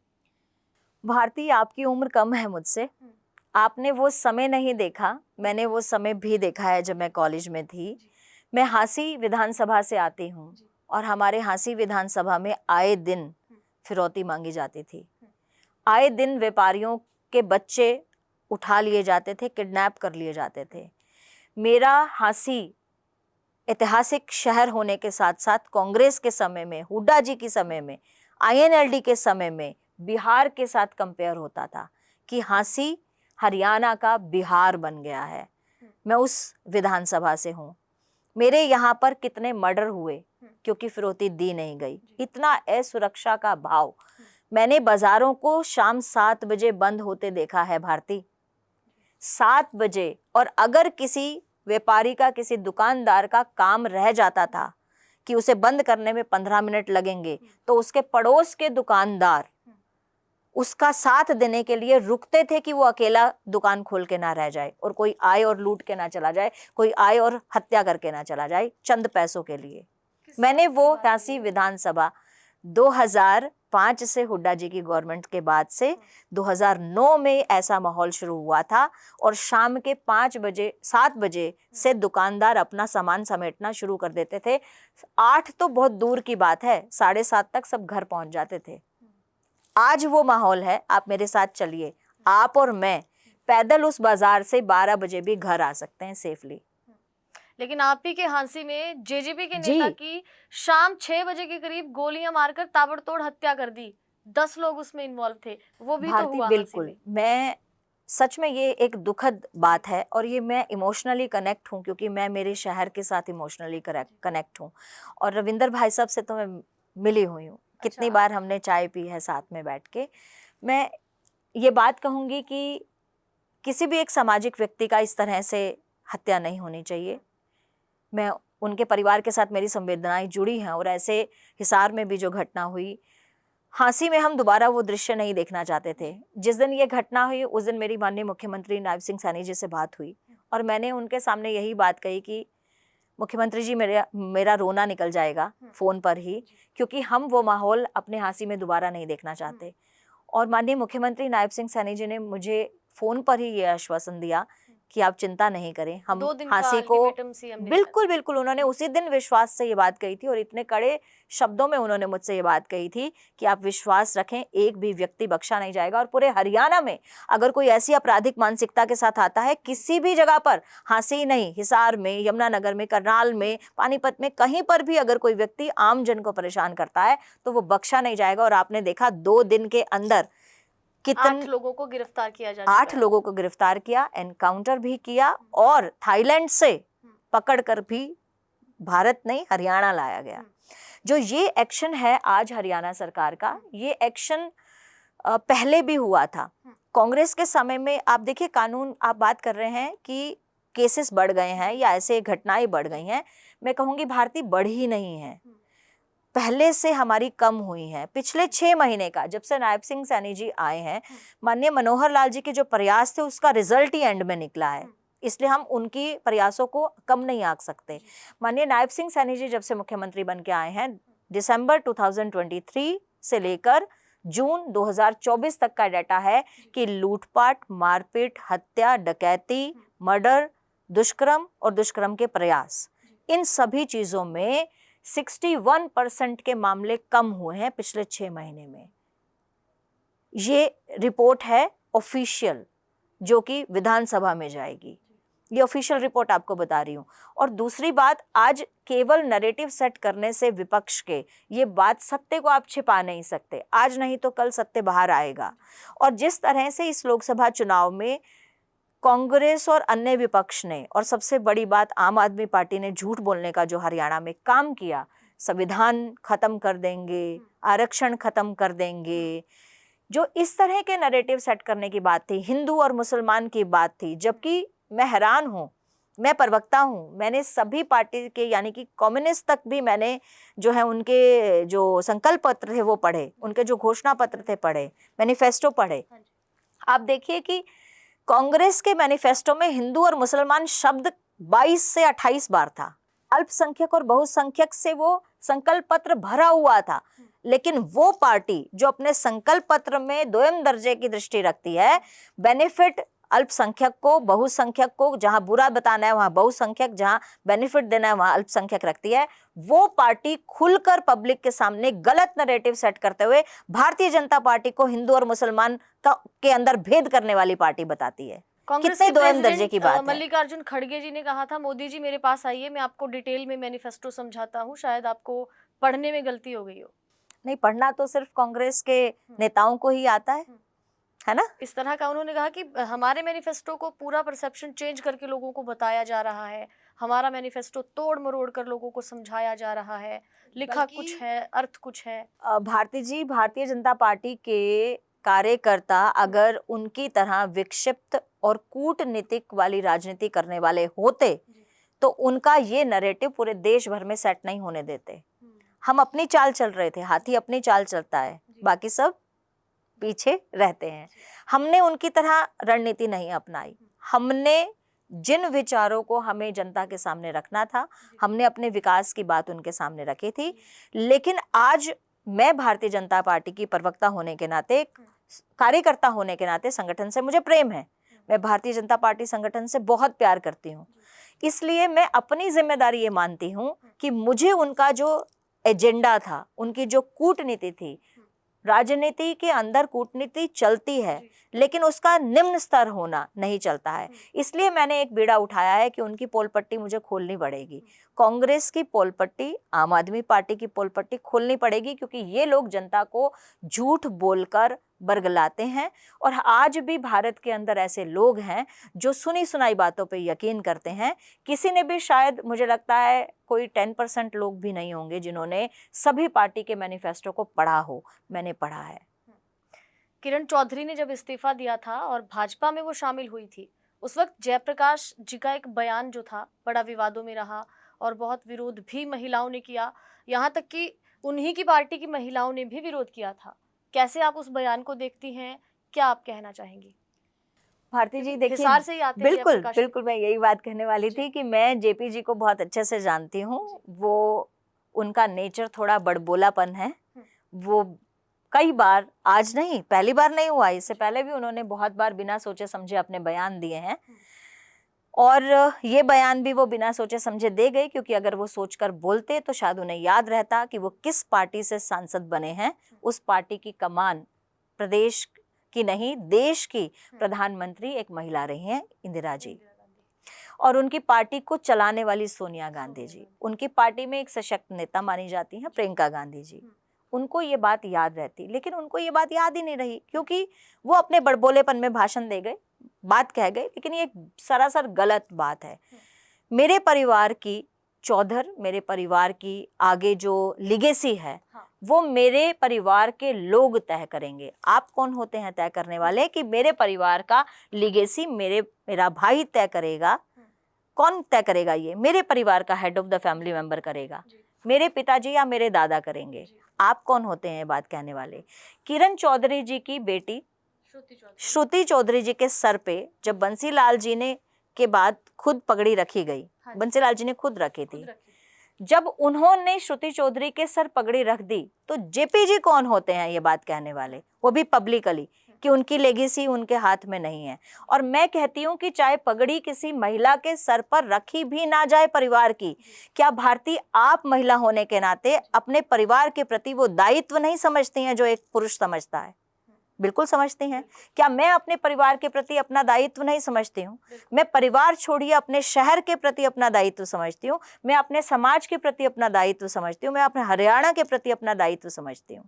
भारती, आपकी उम्र कम है मुझसे, आपने वो समय नहीं देखा, मैंने वो समय भी देखा है जब मैं कॉलेज में थी। मैं हांसी विधानसभा से आती हूँ और हमारे हांसी विधानसभा में आए दिन फिरौती मांगी जाती थी, आए दिन व्यापारियों के बच्चे उठा लिए जाते थे, किडनैप कर लिए जाते थे। मेरा हांसी ऐतिहासिक शहर होने के साथ साथ कांग्रेस के समय में, हुड्डा जी के समय में, INLD के समय में बिहार के साथ कंपेयर होता था कि हांसी हरियाणा का बिहार बन गया है। मैं उस विधानसभा से हूँ। मेरे यहाँ पर कितने मर्डर हुए क्योंकि फिरौती दी नहीं गई, इतना असुरक्षा का भाव। मैंने बाजारों को शाम 7 बजे बंद होते देखा है भारती, 7 बजे, और अगर किसी व्यापारी का, किसी दुकानदार का काम रह जाता था कि उसे बंद करने में 15 मिनट लगेंगे, तो उसके पड़ोस के दुकानदार उसका साथ देने के लिए रुकते थे कि वो अकेला दुकान खोल के ना रह जाए और कोई आए और लूट के ना चला जाए, कोई आए और हत्या करके ना चला जाए चंद पैसों के लिए। मैंने वो हांसी विधानसभा 2005 से, हुड्डा जी की गवर्नमेंट के बाद से 2009 में ऐसा माहौल शुरू हुआ था और शाम के 5 बजे 7 बजे से दुकानदार अपना सामान समेटना शुरू कर देते थे। 8 तो बहुत दूर की बात है, 7:30 तक सब घर पहुंच जाते थे। आज वो माहौल है, आप मेरे साथ चलिए, आप और मैं पैदल उस बाजार से 12 बजे भी घर आ सकते हैं सेफली। लेकिन आप ही के हांसी में जेजेपी के नेता की शाम 6 बजे के करीब गोलियां मारकर ताबड़तोड़ हत्या कर दी, 10 लोग उसमें इन्वॉल्व थे, वो भी तो हुआ। बिल्कुल, मैं सच में ये एक दुखद बात है और ये मैं इमोशनली कनेक्ट हूँ क्योंकि मैं मेरे शहर के साथ इमोशनली कनेक्ट हूँ और रविंदर भाई साहब से तो मैं मिली हुई हूँ। कितनी बार हमने चाय पी है साथ में बैठ के। मैं ये बात कहूँगी कि किसी भी एक सामाजिक व्यक्ति का इस तरह से हत्या नहीं होनी चाहिए। मैं उनके परिवार के साथ मेरी संवेदनाएं जुड़ी हैं और ऐसे हिसार में भी जो घटना हुई, हांसी में हम दोबारा वो दृश्य नहीं देखना चाहते थे। जिस दिन ये घटना हुई उस दिन मेरी माननीय मुख्यमंत्री नायब सिंह सैनी जी से बात हुई और मैंने उनके सामने यही बात कही कि मुख्यमंत्री जी, मेरा रोना निकल जाएगा फ़ोन पर ही, क्योंकि हम वो माहौल अपने हांसी में दोबारा नहीं देखना चाहते। और माननीय मुख्यमंत्री नायब सिंह सैनी जी ने मुझे फ़ोन पर ही ये आश्वासन दिया कि आप चिंता नहीं करें, हम हांसी को बिल्कुल उन्होंने उसी दिन विश्वास से ये बात कही थी और इतने कड़े शब्दों में उन्होंने मुझसे ये बात कही थी कि आप विश्वास रखें, एक भी व्यक्ति बख्शा नहीं जाएगा। और पूरे हरियाणा में अगर कोई ऐसी आपराधिक मानसिकता के साथ आता है, किसी भी जगह पर, हांसी नहीं, हिसार में, यमुनानगर में, करनाल में, पानीपत में, कहीं पर भी अगर कोई व्यक्ति आम जन को परेशान करता है तो वो बख्शा नहीं जाएगा। और आपने देखा 2 दिन के अंदर 8 लोगों को गिरफ्तार किया जा चुका 8 लोगों को गिरफ्तार किया, एनकाउंटर भी किया और थाईलैंड से पकड़कर भी भारत नहीं हरियाणा लाया गया। जो ये एक्शन है आज हरियाणा सरकार का, ये एक्शन पहले भी हुआ था कांग्रेस के समय में। आप देखिए, कानून आप बात कर रहे हैं कि केसेस बढ़ गए हैं या ऐसे घटनाएं बढ़ गई हैं, मैं कहूँगी भारती बढ़ी नहीं है, पहले से हमारी कम हुई है। पिछले 6 महीने का, जब से नायब सिंह सैनी जी आए हैं, माननीय मनोहर लाल जी के जो प्रयास थे उसका रिजल्ट ही एंड में निकला है, इसलिए हम उनकी प्रयासों को कम नहीं आंक सकते। माननीय नायब सिंह सैनी जी जब से मुख्यमंत्री बन के आए हैं, दिसंबर 2023 से लेकर जून 2024 तक का डाटा है कि लूटपाट, मारपीट, हत्या, डकैती, मर्डर, दुष्कर्म और दुष्कर्म के प्रयास, इन सभी चीजों में 61% के मामले कम हुए हैं पिछले 6 महीने में। ये रिपोर्ट है ऑफिशियल, जो कि विधानसभा में जाएगी। ये ऑफिशियल रिपोर्ट आपको बता रही हूँ। और दूसरी बात, आज केवल नैरेटिव सेट करने से विपक्ष के, ये बात, सत्य को आप छिपा नहीं सकते, आज नहीं तो कल सत्य बाहर आएगा। और जिस तरह से इस लोकसभा चुनाव में कांग्रेस और अन्य विपक्ष ने, और सबसे बड़ी बात आम आदमी पार्टी ने झूठ बोलने का जो हरियाणा में काम किया, संविधान खत्म कर देंगे, आरक्षण खत्म कर देंगे, जो इस तरह के नैरेटिव सेट करने की बात थी, हिंदू और मुसलमान की बात थी। जबकि मैं हैरान हूँ, मैं प्रवक्ता हूँ, मैंने सभी पार्टी के, यानी कि कम्युनिस्ट तक भी मैंने जो है उनके जो संकल्प पत्र थे वो पढ़े, उनके जो घोषणा पत्र थे पढ़े, मैनिफेस्टो पढ़े। आप देखिए कि कांग्रेस के मैनिफेस्टो में हिंदू और मुसलमान शब्द 22 से 28 बार था। अल्पसंख्यक और बहुसंख्यक से वो संकल्प पत्र भरा हुआ था। लेकिन वो पार्टी जो अपने संकल्प पत्र में दोयम दर्जे की दृष्टि रखती है, बेनिफिट अल्पसंख्यक को, बहुसंख्यक को, जहां बुरा बताना है वहां बहुसंख्यक, जहां बेनिफिट देना है वहां अल्पसंख्यक रखती है, वो पार्टी खुलकर पब्लिक के सामने गलत नैरेटिव सेट करते हुए भारतीय जनता पार्टी को हिंदू और मुसलमान के अंदर भेद करने वाली पार्टी बताती है। कितने दोयम दर्जे की बात है। मल्लिकार्जुन खड़गे जी ने कहा था, मोदी जी मेरे पास आइए, मैं आपको डिटेल में मैनिफेस्टो समझाता हूँ, शायद आपको पढ़ने में गलती हो गई हो। नहीं, पढ़ना तो सिर्फ कांग्रेस के नेताओं को ही आता है ना। इस तरह का उन्होंने कहा कि हमारे मैनिफेस्टो को पूरा परसेप्शन चेंज करके लोगों को बताया जा रहा है, हमारा मैनिफेस्टो तोड़ मरोड़ कर लोगों को समझाया जा रहा है, लिखा कुछ है, अर्थ कुछ है। भारती जी, भारतीय जनता पार्टी के कार्यकर्ता अगर उनकी तरह विक्षिप्त और कूटनीतिक वाली राजनीति करने वाले होते तो उनका ये नैरेटिव पूरे देश भर में सेट नहीं होने देते। हम अपनी चाल चल रहे थे, हाथी अपनी चाल चलता है, बाकी सब पीछे रहते हैं। हमने उनकी तरह रणनीति नहीं अपनाई। हमने जिन विचारों को हमें जनता के सामने रखना था, हमने अपने विकास की बात उनके सामने रखी थी। लेकिन आज मैं भारतीय जनता पार्टी की प्रवक्ता होने के नाते, कार्यकर्ता होने के नाते, संगठन से मुझे प्रेम है, मैं भारतीय जनता पार्टी संगठन से बहुत प्यार करती हूँ। इसलिए मैं अपनी जिम्मेदारी ये मानती हूँ कि मुझे उनका जो एजेंडा था, उनकी जो कूटनीति थी, राजनीति के अंदर कूटनीति चलती है लेकिन उसका निम्न स्तर होना नहीं चलता है। इसलिए मैंने एक बीड़ा उठाया है कि उनकी पोल पट्टी मुझे खोलनी पड़ेगी, कांग्रेस की पोल पट्टी, आम आदमी पार्टी की पोल पट्टी खोलनी पड़ेगी, क्योंकि ये लोग जनता को झूठ बोलकर बरगलाते हैं। और आज भी भारत के अंदर ऐसे लोग हैं जो सुनी सुनाई बातों पे यकीन करते हैं। किसी ने भी, शायद मुझे लगता है कोई 10% लोग भी नहीं होंगे जिन्होंने सभी पार्टी के मैनिफेस्टो को पढ़ा हो। मैंने पढ़ा है। किरण चौधरी ने जब इस्तीफा दिया था और भाजपा में वो शामिल हुई थी, उस वक्त जयप्रकाश जी का एक बयान जो था बड़ा विवादों में रहा और बहुत विरोध भी महिलाओं ने किया, यहाँ तक कि उन्हीं की पार्टी की महिलाओं ने भी विरोध किया था। कैसे आप उस बयान को देखती हैं, क्या आप कहना चाहेंगी? भारती जी देखिए, हिसार से ही आते हैं बिल्कुल जयप्रकाश। बिल्कुल, मैं यही बात कहने वाली थी कि मैं जेपी जी को बहुत अच्छे से जानती हूँ। वो, उनका नेचर थोड़ा बड़बोलापन है। वो कई बार, आज नहीं, पहली बार नहीं हुआ, इससे पहले भी उन्होंने बहुत बार बिना सोचे समझे अपने बयान दिए हैं। और ये बयान भी वो बिना सोचे समझे दे गए, क्योंकि अगर वो सोचकर बोलते तो शायद उन्हें याद रहता कि वो किस पार्टी से सांसद बने हैं। उस पार्टी की कमान प्रदेश की नहीं, देश की प्रधानमंत्री एक महिला रही हैं, इंदिरा जी, और उनकी पार्टी को चलाने वाली सोनिया गांधी जी। उनकी पार्टी में एक सशक्त नेता मानी जाती हैं प्रियंका गांधी जी। उनको ये बात याद रहती, लेकिन उनको ये बात याद ही नहीं रही, क्योंकि वो अपने बड़बोलेपन में भाषण दे गए, बात कह गए। लेकिन ये सरासर गलत बात है। मेरे परिवार की चौधर, मेरे परिवार की आगे जो लिगेसी है, वो मेरे परिवार के लोग तय करेंगे। आप कौन होते हैं तय करने वाले कि मेरे परिवार का लिगेसी मेरा भाई तय करेगा, कौन तय करेगा? ये मेरे परिवार का head of the family member करेगा, मेरे पिताजी या मेरे दादा करेंगे। आप कौन होते हैं ये बात कहने वाले? किरण चौधरी जी की बेटी श्रुति चौधरी जी के सर पे जब बंसीलाल जी ने के बाद खुद पगड़ी रखी गई, बंसीलाल जी ने खुद रखी थी, जब उन्होंने श्रुति चौधरी के सर पगड़ी रख दी तो जेपी जी कौन होते हैं ये बात कहने वाले, वो भी पब्लिकली, कि उनकी लेगेसी उनके हाथ में नहीं है। और मैं कहती हूँ कि चाहे पगड़ी किसी महिला के सर पर रखी भी ना जाए परिवार की, क्या भारती आप महिला होने के नाते अपने परिवार के प्रति वो दायित्व नहीं समझती हैं जो एक पुरुष समझता है? बिल्कुल समझती हैं। क्या मैं अपने परिवार के प्रति अपना दायित्व नहीं समझती हूँ? मैं परिवार छोड़िए अपने शहर के प्रति अपना दायित्व समझती हूँ, मैं अपने समाज के प्रति अपना दायित्व समझती हूँ, मैं अपने हरियाणा के प्रति अपना दायित्व समझती हूँ।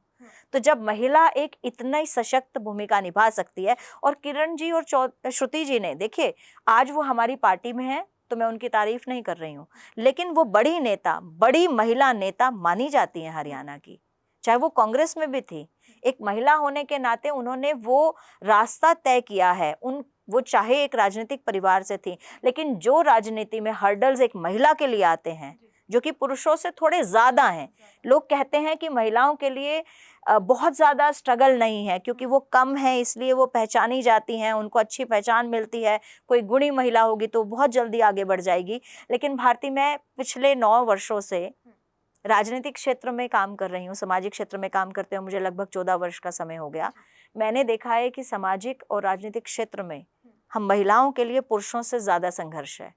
तो जब महिला एक इतना ही सशक्त भूमिका निभा सकती है, और किरण जी और श्रुति जी ने, देखिए आज वो हमारी पार्टी में है तो मैं उनकी तारीफ नहीं कर रही हूँ, लेकिन वो बड़ी नेता, बड़ी महिला नेता मानी जाती हैं हरियाणा की, चाहे वो कांग्रेस में भी थी। एक महिला होने के नाते उन्होंने वो रास्ता तय किया है। वो चाहे एक राजनीतिक परिवार से थी, लेकिन जो राजनीति में हर्डल्स एक महिला के लिए आते हैं जो कि पुरुषों से थोड़े ज़्यादा हैं, लोग कहते हैं कि महिलाओं के लिए बहुत ज़्यादा स्ट्रगल नहीं है क्योंकि वो कम है इसलिए वो पहचानी जाती हैं, उनको अच्छी पहचान मिलती है, कोई गुणी महिला होगी तो बहुत जल्दी आगे बढ़ जाएगी। लेकिन भारती, मैं पिछले 9 वर्षों से राजनीतिक क्षेत्र में काम कर रही हूँ, सामाजिक क्षेत्र में काम करते हुए मुझे लगभग 14 वर्ष का समय हो गया। मैंने देखा है कि सामाजिक और राजनीतिक क्षेत्र में हम महिलाओं के लिए पुरुषों से ज़्यादा संघर्ष है।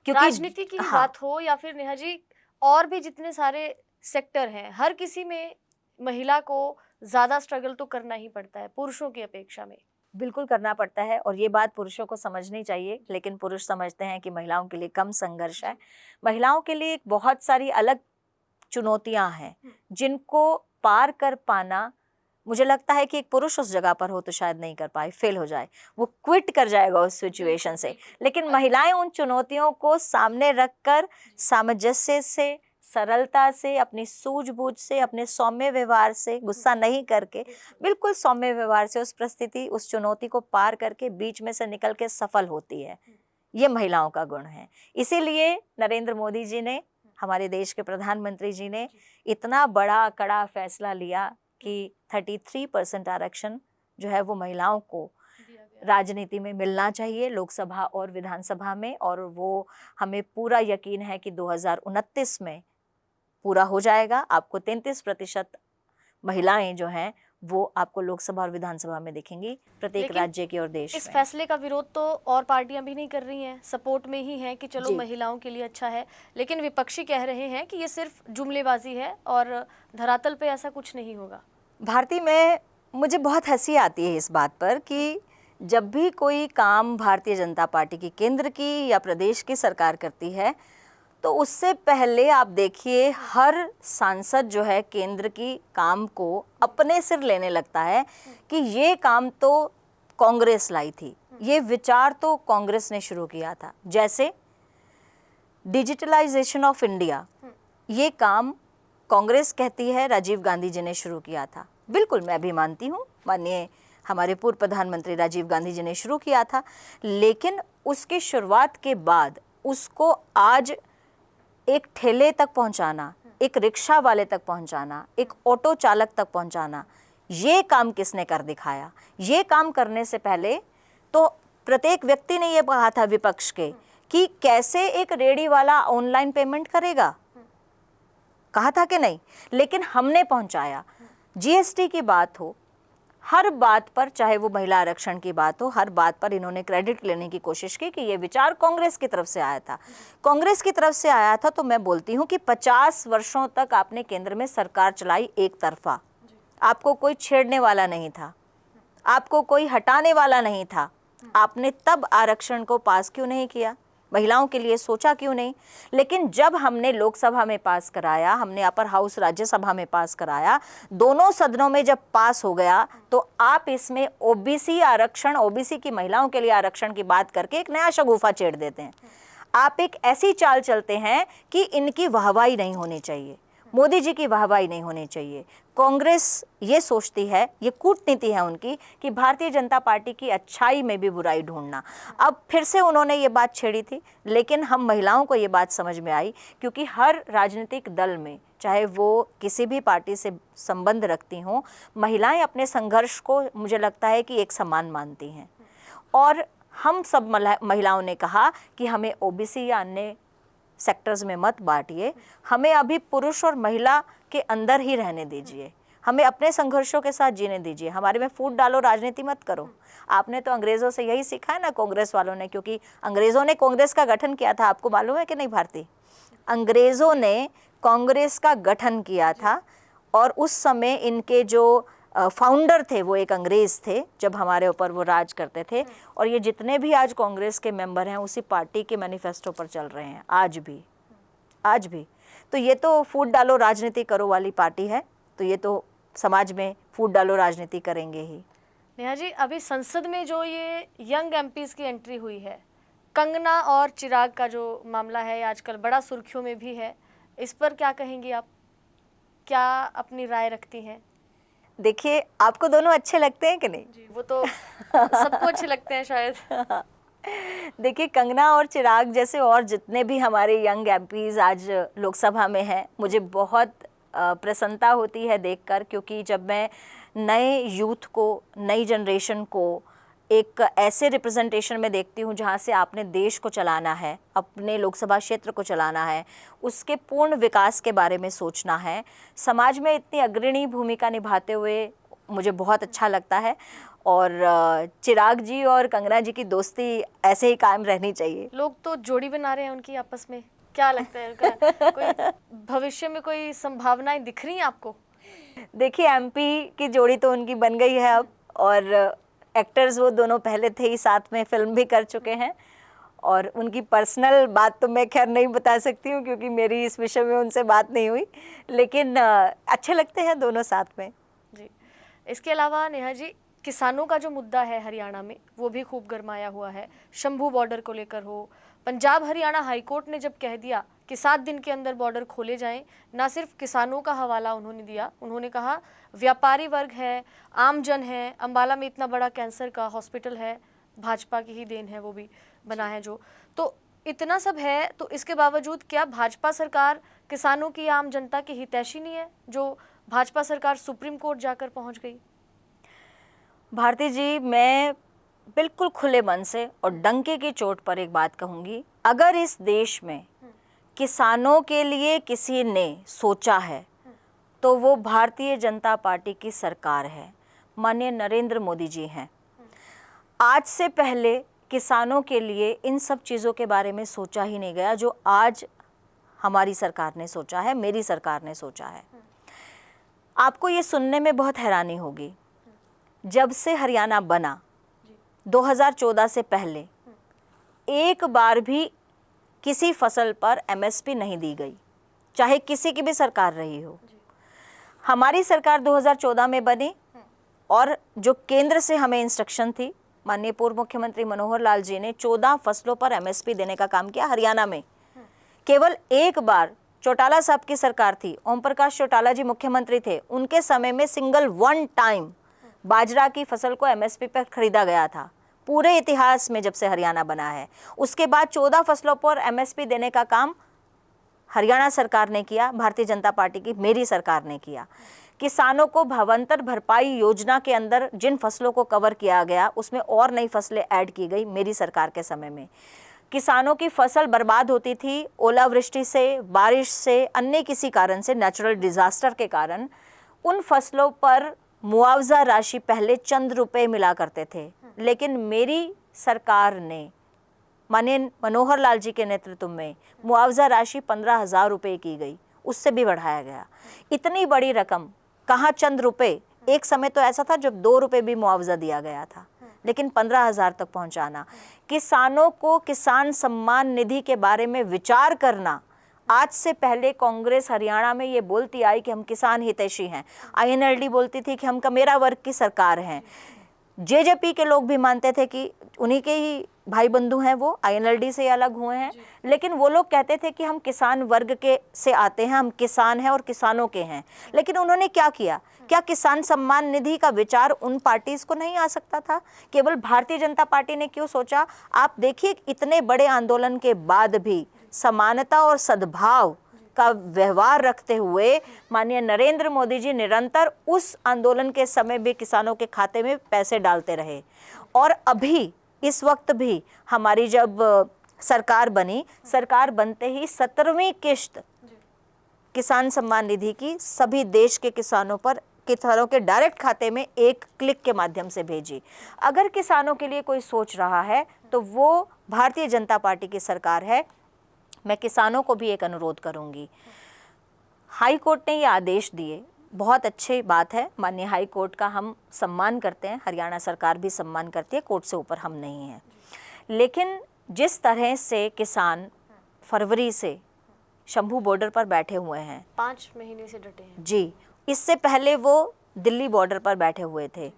क्योंकि राजनीति की बात हो या फिर नेहा जी और भी जितने सारे सेक्टर हैं, हर किसी में महिला को ज़्यादा स्ट्रगल तो करना ही पड़ता है पुरुषों की अपेक्षा में। बिल्कुल करना पड़ता है, और ये बात पुरुषों को समझनी चाहिए, लेकिन पुरुष समझते हैं कि महिलाओं के लिए कम संघर्ष है। महिलाओं के लिए बहुत सारी अलग चुनौतियां हैं जिनको पार कर पाना, मुझे लगता है कि एक पुरुष उस जगह पर हो तो शायद नहीं कर पाए, फेल हो जाए, वो क्विट कर जाएगा उस सिचुएशन से। लेकिन महिलाएं उन चुनौतियों को सामने रखकर सामंजस्य से, सरलता से, अपनी सूझबूझ से, अपने सौम्य व्यवहार से, गुस्सा नहीं करके, बिल्कुल सौम्य व्यवहार से उस परिस्थिति, उस चुनौती को पार करके बीच में से निकल के सफल होती है। ये महिलाओं का गुण है। इसीलिए नरेंद्र मोदी जी ने, हमारे देश के प्रधानमंत्री जी ने इतना बड़ा कड़ा फैसला लिया कि 33% आरक्षण जो है वो महिलाओं को राजनीति में मिलना चाहिए, लोकसभा और विधानसभा में, और वो हमें पूरा यकीन है कि 2029 में पूरा हो जाएगा। आपको 33% महिलाएं जो हैं वो आपको लोकसभा और विधानसभा में दिखेंगी, प्रत्येक राज्य की और देश इस में। फैसले का विरोध तो और पार्टियां भी नहीं कर रही हैं, सपोर्ट में ही है कि चलो महिलाओं के लिए अच्छा है, लेकिन विपक्षी कह रहे हैं कि ये सिर्फ जुमलेबाजी है और धरातल पे ऐसा कुछ नहीं होगा। भारती, में मुझे बहुत हंसी आती है इस बात पर कि जब भी कोई काम भारतीय जनता पार्टी की केंद्र की या प्रदेश की सरकार करती है तो उससे पहले आप देखिए हर सांसद जो है केंद्र की काम को अपने सिर लेने लगता है कि ये काम तो कांग्रेस लाई थी, ये विचार तो कांग्रेस ने शुरू किया था। जैसे डिजिटलाइजेशन ऑफ इंडिया, ये काम कांग्रेस कहती है राजीव गांधी जी ने शुरू किया था। बिल्कुल मैं भी मानती हूँ, माननीय हमारे पूर्व प्रधानमंत्री राजीव गांधी जी ने शुरू किया था, लेकिन उसकी शुरुआत के बाद उसको आज एक ठेले तक पहुंचाना, एक रिक्शा वाले तक पहुंचाना, एक ऑटो चालक तक पहुंचाना, ये काम किसने कर दिखाया? ये काम करने से पहले तो प्रत्येक व्यक्ति ने ये कहा था विपक्ष के कि कैसे एक रेडी वाला ऑनलाइन पेमेंट करेगा, कहा था कि नहीं, लेकिन हमने पहुंचाया। जीएसटी की बात हो, हर बात पर, चाहे वो महिला आरक्षण की बात हो, हर बात पर इन्होंने क्रेडिट लेने की कोशिश की कि ये विचार कांग्रेस की तरफ से आया था। कांग्रेस की तरफ से आया था तो मैं बोलती हूँ कि 50 वर्षों तक आपने केंद्र में सरकार चलाई एक तरफा, आपको कोई छेड़ने वाला नहीं था, आपको कोई हटाने वाला नहीं था, आपने तब आरक्षण को पास क्यों नहीं किया? महिलाओं के लिए सोचा क्यों नहीं? लेकिन जब हमने लोकसभा में पास कराया, हमने अपर हाउस राज्यसभा में पास कराया, दोनों सदनों में जब पास हो गया तो आप इसमें ओबीसी आरक्षण, ओबीसी की महिलाओं के लिए आरक्षण की बात करके एक नया शगुफा छेड़ देते हैं। आप एक ऐसी चाल चलते हैं कि इनकी वाहवाही नहीं होनी चाहिए। मोदी जी की वाहवाही नहीं होनी चाहिए। कांग्रेस ये सोचती है, ये कूटनीति है उनकी कि भारतीय जनता पार्टी की अच्छाई में भी बुराई ढूंढना। अब फिर से उन्होंने ये बात छेड़ी थी, लेकिन हम महिलाओं को ये बात समझ में आई, क्योंकि हर राजनीतिक दल में, चाहे वो किसी भी पार्टी से संबंध रखती हों, महिलाएं अपने संघर्ष को मुझे लगता है कि एक समान मानती हैं। और हम सब महिलाओं ने कहा कि हमें ओबीसी या अन्य सेक्टर्स में मत बांटिए, हमें अभी पुरुष और महिला के अंदर ही रहने दीजिए, हमें अपने संघर्षों के साथ जीने दीजिए, हमारे में फूट डालो, राजनीति मत करो। आपने तो अंग्रेज़ों से यही सीखा है ना, कांग्रेस वालों ने, क्योंकि अंग्रेज़ों ने कांग्रेस का गठन किया था, आपको मालूम है कि नहीं भारती? अंग्रेज़ों ने कांग्रेस का गठन किया था और उस समय इनके जो फाउंडर थे वो एक अंग्रेज़ थे, जब हमारे ऊपर वो राज करते थे। और ये जितने भी आज कांग्रेस के मेंबर हैं उसी पार्टी के मैनिफेस्टो पर चल रहे हैं आज भी। तो ये तो फूट डालो राजनीति करो वाली पार्टी है, तो ये तो समाज में फूट डालो राजनीति करेंगे ही। नेहा जी, अभी संसद में जो ये यंग एमपीज की एंट्री हुई है, कंगना और चिराग का जो मामला है आजकल बड़ा सुर्खियों में भी है, इस पर क्या कहेंगी आप? क्या अपनी राय रखती हैं? देखिए, आपको दोनों अच्छे लगते हैं कि नहीं? जी, वो तो सबको अच्छे लगते हैं शायद। देखिए, कंगना और चिराग जैसे और जितने भी हमारे यंग एमपीज आज लोकसभा में हैं, मुझे बहुत प्रसन्नता होती है देखकर, क्योंकि जब मैं नए यूथ को, नई जनरेशन को एक ऐसे रिप्रेजेंटेशन में देखती हूँ जहाँ से आपने देश को चलाना है, अपने लोकसभा क्षेत्र को चलाना है, उसके पूर्ण विकास के बारे में सोचना है, समाज में इतनी अग्रणी भूमिका निभाते हुए मुझे बहुत अच्छा लगता है। और चिराग जी और कंगना जी की दोस्ती ऐसे ही कायम रहनी चाहिए। लोग तो जोड़ी बना रहे हैं उनकी आपस में, क्या लगता है उनका कोई भविष्य में कोई संभावनाएं दिख रही हैं आपको? देखिए, एमपी की जोड़ी तो उनकी बन गई है अब, और एक्टर्स वो दोनों पहले थे ही, साथ में फिल्म भी कर चुके हैं। और उनकी पर्सनल बात तो मैं खैर नहीं बता सकती हूँ, क्योंकि मेरी इस विषय में उनसे बात नहीं हुई, लेकिन अच्छे लगते हैं दोनों साथ में। जी, इसके अलावा नेहा जी, किसानों का जो मुद्दा है हरियाणा में, वो भी खूब गरमाया हुआ है। शंभू बॉर्डर को लेकर हो, पंजाब हरियाणा हाईकोर्ट ने जब कह दिया कि 7 दिन के अंदर बॉर्डर खोले जाएं, ना सिर्फ किसानों का हवाला उन्होंने दिया, उन्होंने कहा व्यापारी वर्ग है, आम जन है, अम्बाला में इतना बड़ा कैंसर का हॉस्पिटल है, भाजपा की ही देन है, वो भी बना है जो, तो इतना सब है, तो इसके बावजूद क्या भाजपा सरकार किसानों की, आम जनता की हितैषी नहीं है, जो भाजपा सरकार सुप्रीम कोर्ट जाकर पहुंच गई? भारती जी, मैं बिल्कुल खुले मन से और डंके की चोट पर एक बात कहूँगी, अगर इस देश में किसानों के लिए किसी ने सोचा है तो वो भारतीय जनता पार्टी की सरकार है, माननीय नरेंद्र मोदी जी हैं। आज से पहले किसानों के लिए इन सब चीज़ों के बारे में सोचा ही नहीं गया जो आज हमारी सरकार ने सोचा है, मेरी सरकार ने सोचा है। आपको ये सुनने में बहुत हैरानी होगी, जब से हरियाणा बना 2014 से पहले एक बार भी किसी फसल पर एमएसपी नहीं दी गई, चाहे किसी की भी सरकार रही हो। हमारी सरकार 2014 में बनी और जो केंद्र से हमें इंस्ट्रक्शन थी, माननीय पूर्व मुख्यमंत्री मनोहर लाल जी ने 14 फसलों पर एमएसपी देने का काम किया हरियाणा में। केवल एक बार चौटाला साहब की सरकार थी, ओम प्रकाश चौटाला जी मुख्यमंत्री थे, उनके समय में सिंगल वन टाइम बाजरा की फसल को एमएसपी पर खरीदा गया था पूरे इतिहास में जब से हरियाणा बना है। उसके बाद 14 फसलों पर एमएसपी देने का काम हरियाणा सरकार ने किया, भारतीय जनता पार्टी की मेरी सरकार ने किया। किसानों को भावांतर भरपाई योजना के अंदर जिन फसलों को कवर किया गया, उसमें और नई फसलें ऐड की गई मेरी सरकार के समय में। किसानों की फसल बर्बाद होती थी ओलावृष्टि से, बारिश से, अन्य किसी कारण से, नेचुरल डिजास्टर के कारण। उन फसलों पर मुआवजा राशि पहले चंद रुपए मिला करते थे, लेकिन मेरी सरकार ने माननीय मनोहर लाल जी के नेतृत्व में मुआवजा राशि 15,000 रुपये की गई, उससे भी बढ़ाया गया। इतनी बड़ी रकम कहाँ चंद रुपए, एक समय तो ऐसा था जब 2 रुपये भी मुआवजा दिया गया था, लेकिन 15,000 तक पहुंचाना। किसानों को किसान सम्मान निधि के बारे में विचार करना, आज से पहले कांग्रेस हरियाणा में ये बोलती आई कि हम किसान हितैषी हैं, INLD बोलती थी कि हम कमेरा वर्ग की सरकार हैं, जेजेपी के लोग भी मानते थे कि उन्हीं के ही भाई बंधु हैं, वो INLD से अलग हुए हैं, लेकिन वो लोग कहते थे कि हम किसान वर्ग के से आते हैं, हम किसान हैं और किसानों के हैं। लेकिन उन्होंने क्या किया? क्या किसान सम्मान निधि का विचार उन पार्टीज को नहीं आ सकता था? केवल भारतीय जनता पार्टी ने क्यों सोचा? आप देखिए, इतने बड़े आंदोलन के बाद भी समानता और सद्भाव का व्यवहार रखते हुए माननीय नरेंद्र मोदी जी निरंतर उस आंदोलन के समय भी किसानों के खाते में पैसे डालते रहे। और अभी इस वक्त भी हमारी जब सरकार बनी, सरकार बनते ही 17वीं किश्त किसान सम्मान निधि की सभी देश के किसानों के डायरेक्ट खाते में एक क्लिक के माध्यम से भेजी। अगर किसानों के लिए कोई सोच रहा है तो वो भारतीय जनता पार्टी की सरकार है। मैं किसानों को भी एक अनुरोध करूंगी, हाई कोर्ट ने ये आदेश दिए, बहुत अच्छी बात है, माननीय हाई कोर्ट का हम सम्मान करते हैं, हरियाणा सरकार भी सम्मान करती है, कोर्ट से ऊपर हम नहीं हैं। लेकिन जिस तरह से किसान फरवरी से शंभू बॉर्डर पर बैठे हुए हैं, 5 महीने से डटे हैं जी, इससे पहले वो दिल्ली बॉर्डर पर बैठे हुए थे,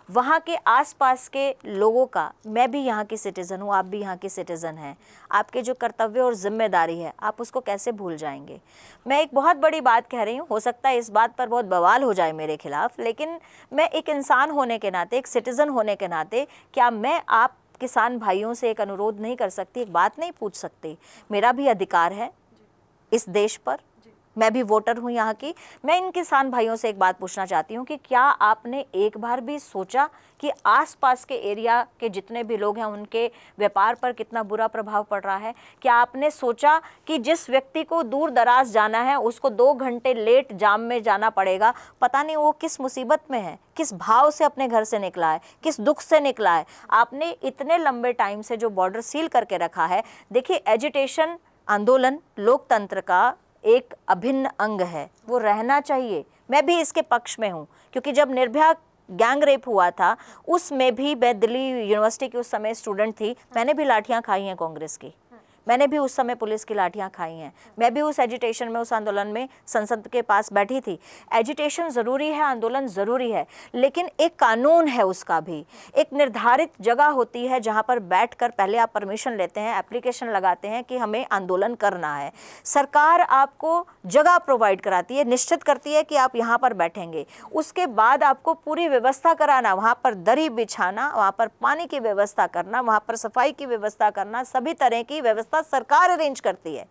वहाँ के आसपास के लोगों का, मैं भी यहाँ की सिटीज़न हूँ, आप भी यहाँ की सिटीज़न हैं, आपके जो कर्तव्य और जिम्मेदारी है आप उसको कैसे भूल जाएंगे? मैं एक बहुत बड़ी बात कह रही हूँ, हो सकता है इस बात पर बहुत बवाल हो जाए मेरे खिलाफ, लेकिन मैं एक इंसान होने के नाते, एक सिटीज़न होने के नाते, क्या मैं आप किसान भाइयों से एक अनुरोध नहीं कर सकती, एक बात नहीं पूछ सकती? मेरा भी अधिकार है इस देश पर, मैं भी वोटर हूँ यहाँ की। मैं इन किसान भाइयों से एक बात पूछना चाहती हूँ कि क्या आपने एक बार भी सोचा कि आसपास के एरिया के जितने भी लोग हैं उनके व्यापार पर कितना बुरा प्रभाव पड़ रहा है? क्या आपने सोचा कि जिस व्यक्ति को दूर दराज जाना है उसको 2 घंटे लेट जाम में जाना पड़ेगा, पता नहीं वो किस मुसीबत में है, किस भाव से अपने घर से निकला है, किस दुख से निकला है? आपने इतने लंबे टाइम से जो बॉर्डर सील करके रखा है, देखिए एजिटेशन आंदोलन लोकतंत्र का एक अभिन्न अंग है, वो रहना चाहिए। मैं भी इसके पक्ष में हूँ, क्योंकि जब निर्भया गैंग रेप हुआ था उसमें भी मैं दिल्ली यूनिवर्सिटी की उस समय स्टूडेंट थी, मैंने भी लाठियाँ खाई हैं कांग्रेस की, मैंने भी उस समय पुलिस की लाठियाँ खाई हैं, मैं भी उस एजिटेशन में, उस आंदोलन में संसद के पास बैठी थी। एजिटेशन ज़रूरी है, आंदोलन ज़रूरी है, लेकिन एक कानून है, उसका भी एक निर्धारित जगह होती है जहाँ पर बैठकर पहले आप परमिशन लेते हैं, एप्लीकेशन लगाते हैं कि हमें आंदोलन करना है। सरकार आपको जगह प्रोवाइड कराती है, निश्चित करती है कि आप यहाँ पर बैठेंगे, उसके बाद आपको पूरी व्यवस्था कराना, वहाँ पर दरी बिछाना, वहाँ पर पानी की व्यवस्था करना, वहाँ पर सफाई की व्यवस्था करना, सभी तरह की व्यवस्था सरकार अरेंज करती है।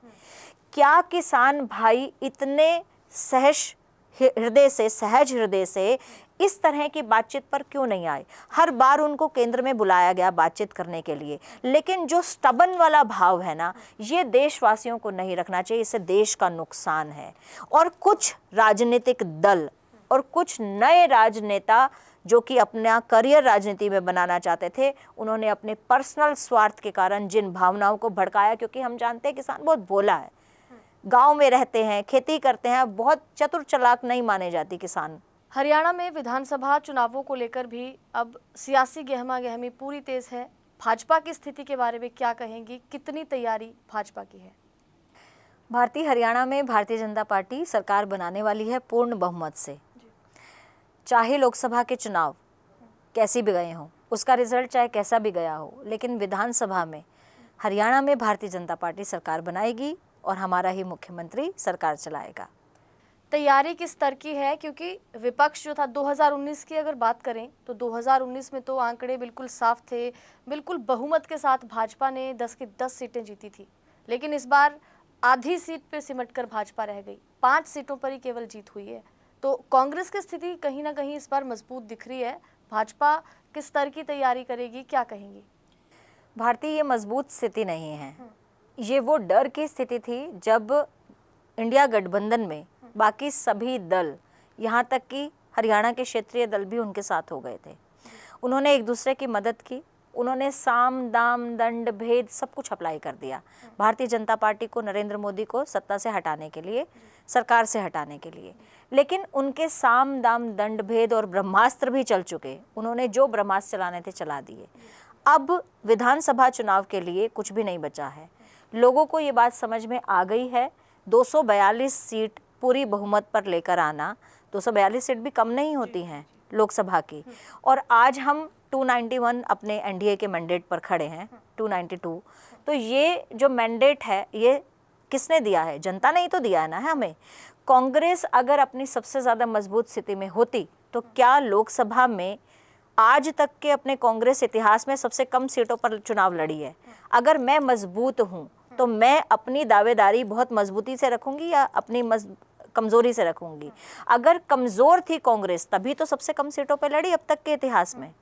क्या किसान भाई इतने सहज हृदय से इस तरह की बातचीत पर क्यों नहीं आए? हर बार उनको केंद्र में बुलाया गया बातचीत करने के लिए, लेकिन जो स्टबन वाला भाव है ना, ये देशवासियों को नहीं रखना चाहिए, इससे देश का नुकसान है। और कुछ राजनीतिक दल और कुछ नए राजनेता जो कि अपना करियर राजनीति में बनाना चाहते थे, उन्होंने अपने पर्सनल स्वार्थ के कारण जिन भावनाओं को भड़काया, क्योंकि हम जानते हैं किसान बहुत भोला है, गांव में रहते हैं, खेती करते हैं, बहुत चतुर चालाक नहीं माने जाती किसान। हरियाणा में विधानसभा चुनावों को लेकर भी अब सियासी गहमा गहमी पूरी तेज है। भाजपा की स्थिति के बारे में क्या कहेंगी? कितनी तैयारी भाजपा की है? भारतीय हरियाणा में भारतीय जनता पार्टी सरकार बनाने वाली है पूर्ण बहुमत से। चाहे लोकसभा के चुनाव कैसी भी गए हों, उसका रिजल्ट चाहे कैसा भी गया हो, लेकिन विधानसभा में हरियाणा में भारतीय जनता पार्टी सरकार बनाएगी और हमारा ही मुख्यमंत्री सरकार चलाएगा। तैयारी किस स्तर की है? क्योंकि विपक्ष जो था 2019 की अगर बात करें तो 2019 में तो आंकड़े बिल्कुल साफ थे, बिल्कुल बहुमत के साथ भाजपा ने 10 की 10 सीटें जीती थी, लेकिन इस बार आधी सीट पे सिमटकर भाजपा रह गई, 5 सीटों पर ही केवल जीत हुई है। तो कांग्रेस की स्थिति कहीं ना कहीं इस बार मजबूत दिख रही है। भाजपा किस स्तर की तैयारी करेगी, क्या कहेंगी? भारतीय ये मजबूत स्थिति नहीं है, ये वो डर की स्थिति थी जब इंडिया गठबंधन में बाकी सभी दल, यहाँ तक कि हरियाणा के क्षेत्रीय दल भी उनके साथ हो गए थे। उन्होंने एक दूसरे की मदद की, उन्होंने साम दाम दंड भेद सब कुछ अप्लाई कर दिया भारतीय जनता पार्टी को, नरेंद्र मोदी को सत्ता से हटाने के लिए, सरकार से हटाने के लिए। लेकिन उनके साम दाम दंड भेद और ब्रह्मास्त्र भी चल चुके, उन्होंने जो ब्रह्मास्त्र चलाने थे चला दिए। अब विधानसभा चुनाव के लिए कुछ भी नहीं बचा है। लोगों को ये बात समझ में आ गई है, 242 सीट पूरी बहुमत पर लेकर आना, 242 सीट भी कम नहीं होती हैं, लोकसभा की, और आज हम 291 अपने एनडीए के मैंडेट पर खड़े हैं, 292। तो ये जो मैंडेट है ये किसने दिया है? जनता ने ही तो दिया है ना हमें। कांग्रेस अगर अपनी सबसे ज़्यादा मजबूत स्थिति में होती तो क्या लोकसभा में आज तक के अपने कांग्रेस इतिहास में सबसे कम सीटों पर चुनाव लड़ी है? अगर मैं मजबूत हूँ तो मैं अपनी दावेदारी बहुत मजबूती से रखूंगी या अपनी कमज़ोरी से रखूंगी? अगर कमज़ोर थी कांग्रेस तभी तो सबसे कम सीटों पर लड़ी अब तक के इतिहास में।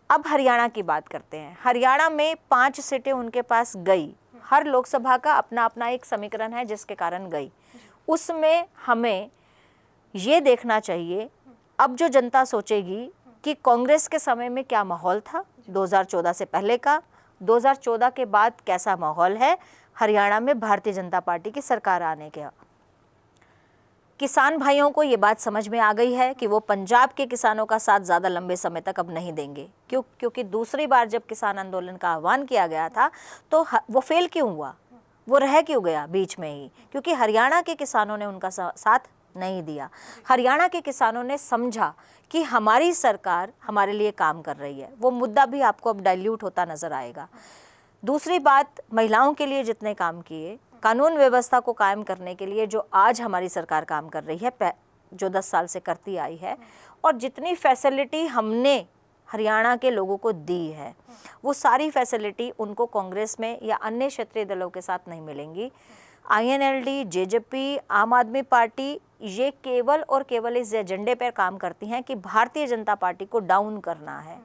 अब हरियाणा की बात करते हैं। हरियाणा में 5 सीटें उनके पास गई। हर लोकसभा का अपना अपना एक समीकरण है जिसके कारण गई। उसमें हमें ये देखना चाहिए अब जो जनता सोचेगी कि कांग्रेस के समय में क्या माहौल था 2014 से पहले का, 2014 के बाद कैसा माहौल है हरियाणा में भारतीय जनता पार्टी की सरकार आने के। किसान भाइयों को ये बात समझ में आ गई है कि वो पंजाब के किसानों का साथ ज़्यादा लंबे समय तक अब नहीं देंगे। क्योंकि दूसरी बार जब किसान आंदोलन का आह्वान किया गया था तो वो फेल क्यों हुआ, वो रह क्यों गया बीच में ही? क्योंकि हरियाणा के किसानों ने उनका साथ नहीं दिया। हरियाणा के किसानों ने समझा कि हमारी सरकार हमारे लिए काम कर रही है। वो मुद्दा भी आपको अब डाइल्यूट होता नज़र आएगा। दूसरी बात, महिलाओं के लिए जितने काम किए, कानून व्यवस्था को कायम करने के लिए जो आज हमारी सरकार काम कर रही है, जो 10 साल से करती आई है, और जितनी फैसिलिटी हमने हरियाणा के लोगों को दी है, वो सारी फैसिलिटी उनको कांग्रेस में या अन्य क्षेत्रीय दलों के साथ नहीं मिलेंगी। आईएनएलडी, जेजेपी, आम आदमी पार्टी ये केवल और केवल इस एजेंडे पर काम करती हैं कि भारतीय जनता पार्टी को डाउन करना है।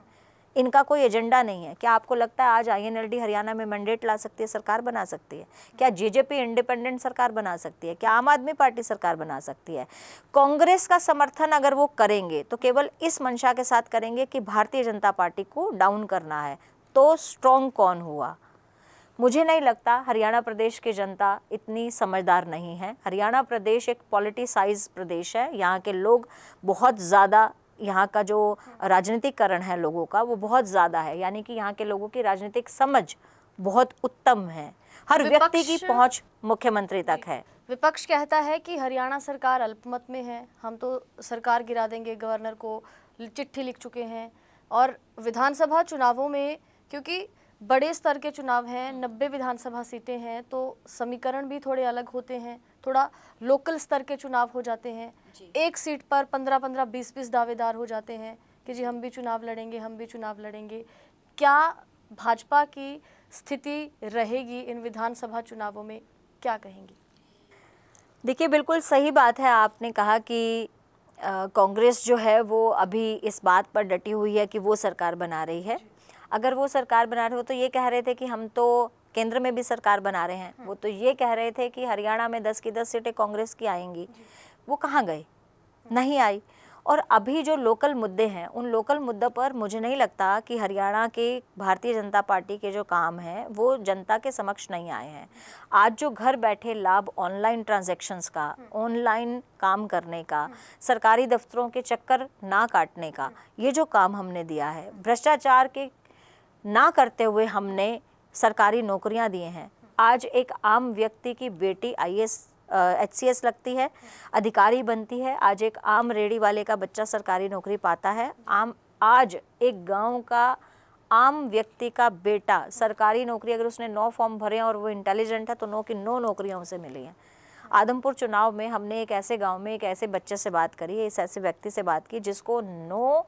इनका कोई एजेंडा नहीं है। क्या आपको लगता है आज आईएनएलडी हरियाणा में मैंडेट ला सकती है, सरकार बना सकती है? क्या जेजेपी इंडिपेंडेंट सरकार बना सकती है? क्या आम आदमी पार्टी सरकार बना सकती है? कांग्रेस का समर्थन अगर वो करेंगे तो केवल इस मंशा के साथ करेंगे कि भारतीय जनता पार्टी को डाउन करना है। तो स्ट्रॉन्ग कौन हुआ? मुझे नहीं लगता। हरियाणा प्रदेश की जनता इतनी समझदार नहीं है। हरियाणा प्रदेश एक पॉलिटिसाइज प्रदेश है। यहाँ के लोग बहुत ज़्यादा, यहाँ का जो राजनीतिकरण है लोगों का वो बहुत ज़्यादा है, यानी कि यहाँ के लोगों की राजनीतिक समझ बहुत उत्तम है। हर व्यक्ति की पहुँच मुख्यमंत्री तक है। विपक्ष कहता है कि हरियाणा सरकार अल्पमत में है, हम तो सरकार गिरा देंगे, गवर्नर को चिट्ठी लिख चुके हैं। और विधानसभा चुनावों में, क्योंकि बड़े स्तर के चुनाव हैं, 90 विधानसभा सीटें हैं, तो समीकरण भी थोड़े अलग होते हैं, थोड़ा लोकल स्तर के चुनाव हो जाते हैं। एक सीट पर 15-15, 20-20 दावेदार हो जाते हैं कि जी हम भी चुनाव लड़ेंगे, हम भी चुनाव लड़ेंगे। क्या भाजपा की स्थिति रहेगी इन विधानसभा चुनावों में, क्या कहेंगी? देखिए, बिल्कुल सही बात है। आपने कहा कि कांग्रेस जो है वो अभी इस बात पर डटी हुई है कि वो सरकार बना रही है। अगर वो सरकार बना रहे हो तो ये कह रहे थे कि हम तो केंद्र में भी सरकार बना रहे हैं। वो तो ये कह रहे थे कि हरियाणा में 10 की 10 सीटें कांग्रेस की आएंगी। वो कहाँ गए? नहीं आई। और अभी जो लोकल मुद्दे हैं, उन लोकल मुद्दों पर मुझे नहीं लगता कि हरियाणा के भारतीय जनता पार्टी के जो काम हैं वो जनता के समक्ष नहीं आए हैं। आज जो घर बैठे लाभ, ऑनलाइन ट्रांजैक्शंस का, ऑनलाइन काम करने का, सरकारी दफ्तरों के चक्कर ना काटने का, ये जो काम हमने दिया है, भ्रष्टाचार के ना करते हुए हमने सरकारी नौकरियां दिए हैं। आज एक आम व्यक्ति की बेटी आईएएस HCS लगती है, अधिकारी बनती है। आज एक आम रेडी वाले का बच्चा सरकारी नौकरी पाता है। आज एक गांव का आम व्यक्ति का बेटा सरकारी नौकरी, अगर उसने 9 फॉर्म भरे हैं और वो इंटेलिजेंट है तो 9 की 9 नौकरियां उसे मिली हैं। आदमपुर चुनाव में हमने एक ऐसे गाँव में एक ऐसे बच्चे से बात करी, इस ऐसे व्यक्ति से बात की जिसको 9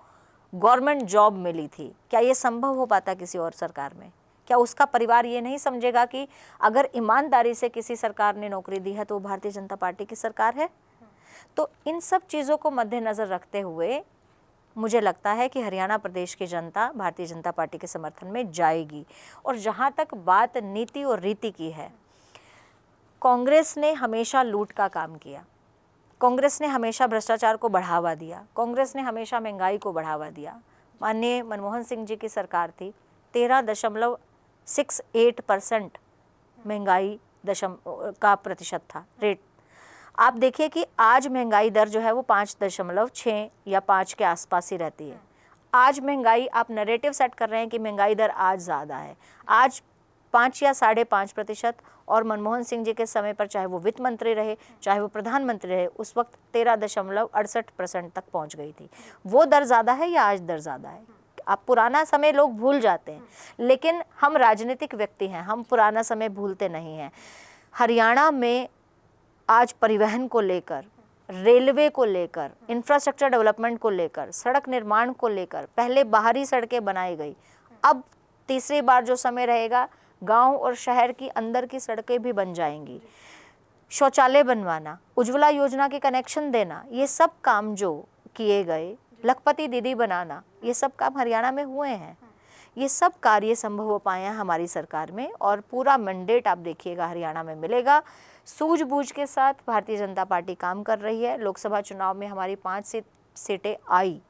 गवर्नमेंट जॉब मिली थी। क्या ये संभव हो पाता किसी और सरकार में? क्या उसका परिवार ये नहीं समझेगा कि अगर ईमानदारी से किसी सरकार ने नौकरी दी है तो वो भारतीय जनता पार्टी की सरकार है? तो इन सब चीज़ों को मद्देनज़र रखते हुए मुझे लगता है कि हरियाणा प्रदेश की जनता भारतीय जनता पार्टी के समर्थन में जाएगी। और जहाँ तक बात नीति और रीति की है, कांग्रेस ने हमेशा लूट का काम किया, कांग्रेस ने हमेशा भ्रष्टाचार को बढ़ावा दिया, कांग्रेस ने हमेशा महंगाई को बढ़ावा दिया। माननीय मनमोहन सिंह जी की सरकार थी, 13.68% महंगाई का प्रतिशत था रेट। आप देखिए कि आज महंगाई दर जो है वो 5.6 या 5 के आसपास ही रहती है। आज महंगाई, आप नैरेटिव सेट कर रहे हैं कि महंगाई दर आज ज़्यादा है। आज 5 या 5.5%, और मनमोहन सिंह जी के समय पर चाहे वो वित्त मंत्री रहे, चाहे वो प्रधानमंत्री रहे, उस वक्त 13.68% तक पहुंच गई थी। वो दर ज़्यादा है या आज दर ज़्यादा है? आप पुराना समय लोग भूल जाते हैं, लेकिन हम राजनीतिक व्यक्ति हैं, हम पुराना समय भूलते नहीं हैं। हरियाणा में आज परिवहन को लेकर, रेलवे को लेकर, इंफ्रास्ट्रक्चर डेवलपमेंट को लेकर, सड़क निर्माण को लेकर पहले बाहरी सड़कें बनाई गई, अब तीसरी बार जो समय रहेगा गांव और शहर की अंदर की सड़कें भी बन जाएंगी। शौचालय बनवाना, उज्ज्वला योजना के कनेक्शन देना, ये सब काम जो किए गए, लखपति दीदी बनाना, ये सब काम हरियाणा में हुए हैं। ये सब कार्य संभव हो पाए हैं हमारी सरकार में, और पूरा मैंडेट आप देखिएगा हरियाणा में मिलेगा। सूझबूझ के साथ भारतीय जनता पार्टी काम कर रही है। लोकसभा चुनाव में हमारी 5 सीटें आई,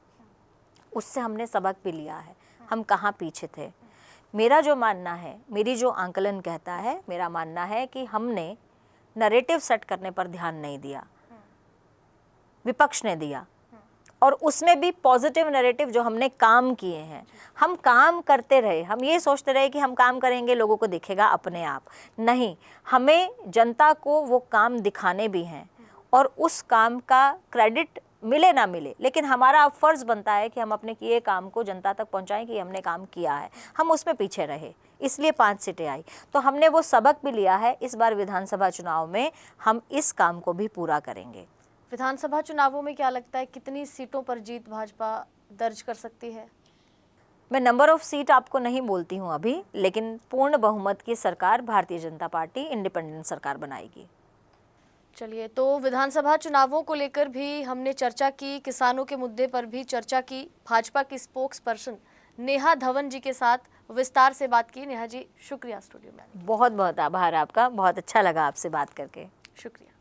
उससे हमने सबक भी लिया है, हम कहाँ पीछे थे। मेरा जो मानना है, मेरी जो आंकलन कहता है, मेरा मानना है कि हमने नैरेटिव सेट करने पर ध्यान नहीं दिया, विपक्ष ने दिया, और उसमें भी पॉजिटिव नैरेटिव जो हमने काम किए हैं, हम काम करते रहे। हम ये सोचते रहे कि हम काम करेंगे लोगों को दिखेगा अपने आप, नहीं, हमें जनता को वो काम दिखाने भी हैं, और उस काम का क्रेडिट मिले ना मिले, लेकिन हमारा अब फ़र्ज़ बनता है कि हम अपने किए काम को जनता तक पहुंचाएं कि हमने काम किया है। हम उसमें पीछे रहे, इसलिए 5 सीटें आई। तो हमने वो सबक भी लिया है, इस बार विधानसभा चुनाव में हम इस काम को भी पूरा करेंगे। विधानसभा चुनावों में क्या लगता है कितनी सीटों पर जीत भाजपा दर्ज कर सकती है? मैं नंबर ऑफ सीट आपको नहीं बोलती हूँ अभी, लेकिन पूर्ण बहुमत की सरकार भारतीय जनता पार्टी इंडिपेंडेंट सरकार बनाएगी। चलिए, तो विधानसभा चुनावों को लेकर भी हमने चर्चा की, किसानों के मुद्दे पर भी चर्चा की। भाजपा की स्पोक्स पर्सन नेहा धवन जी के साथ विस्तार से बात की। नेहा जी, शुक्रिया स्टूडियो में। बहुत बहुत आभार आपका, बहुत अच्छा लगा आपसे बात करके। शुक्रिया।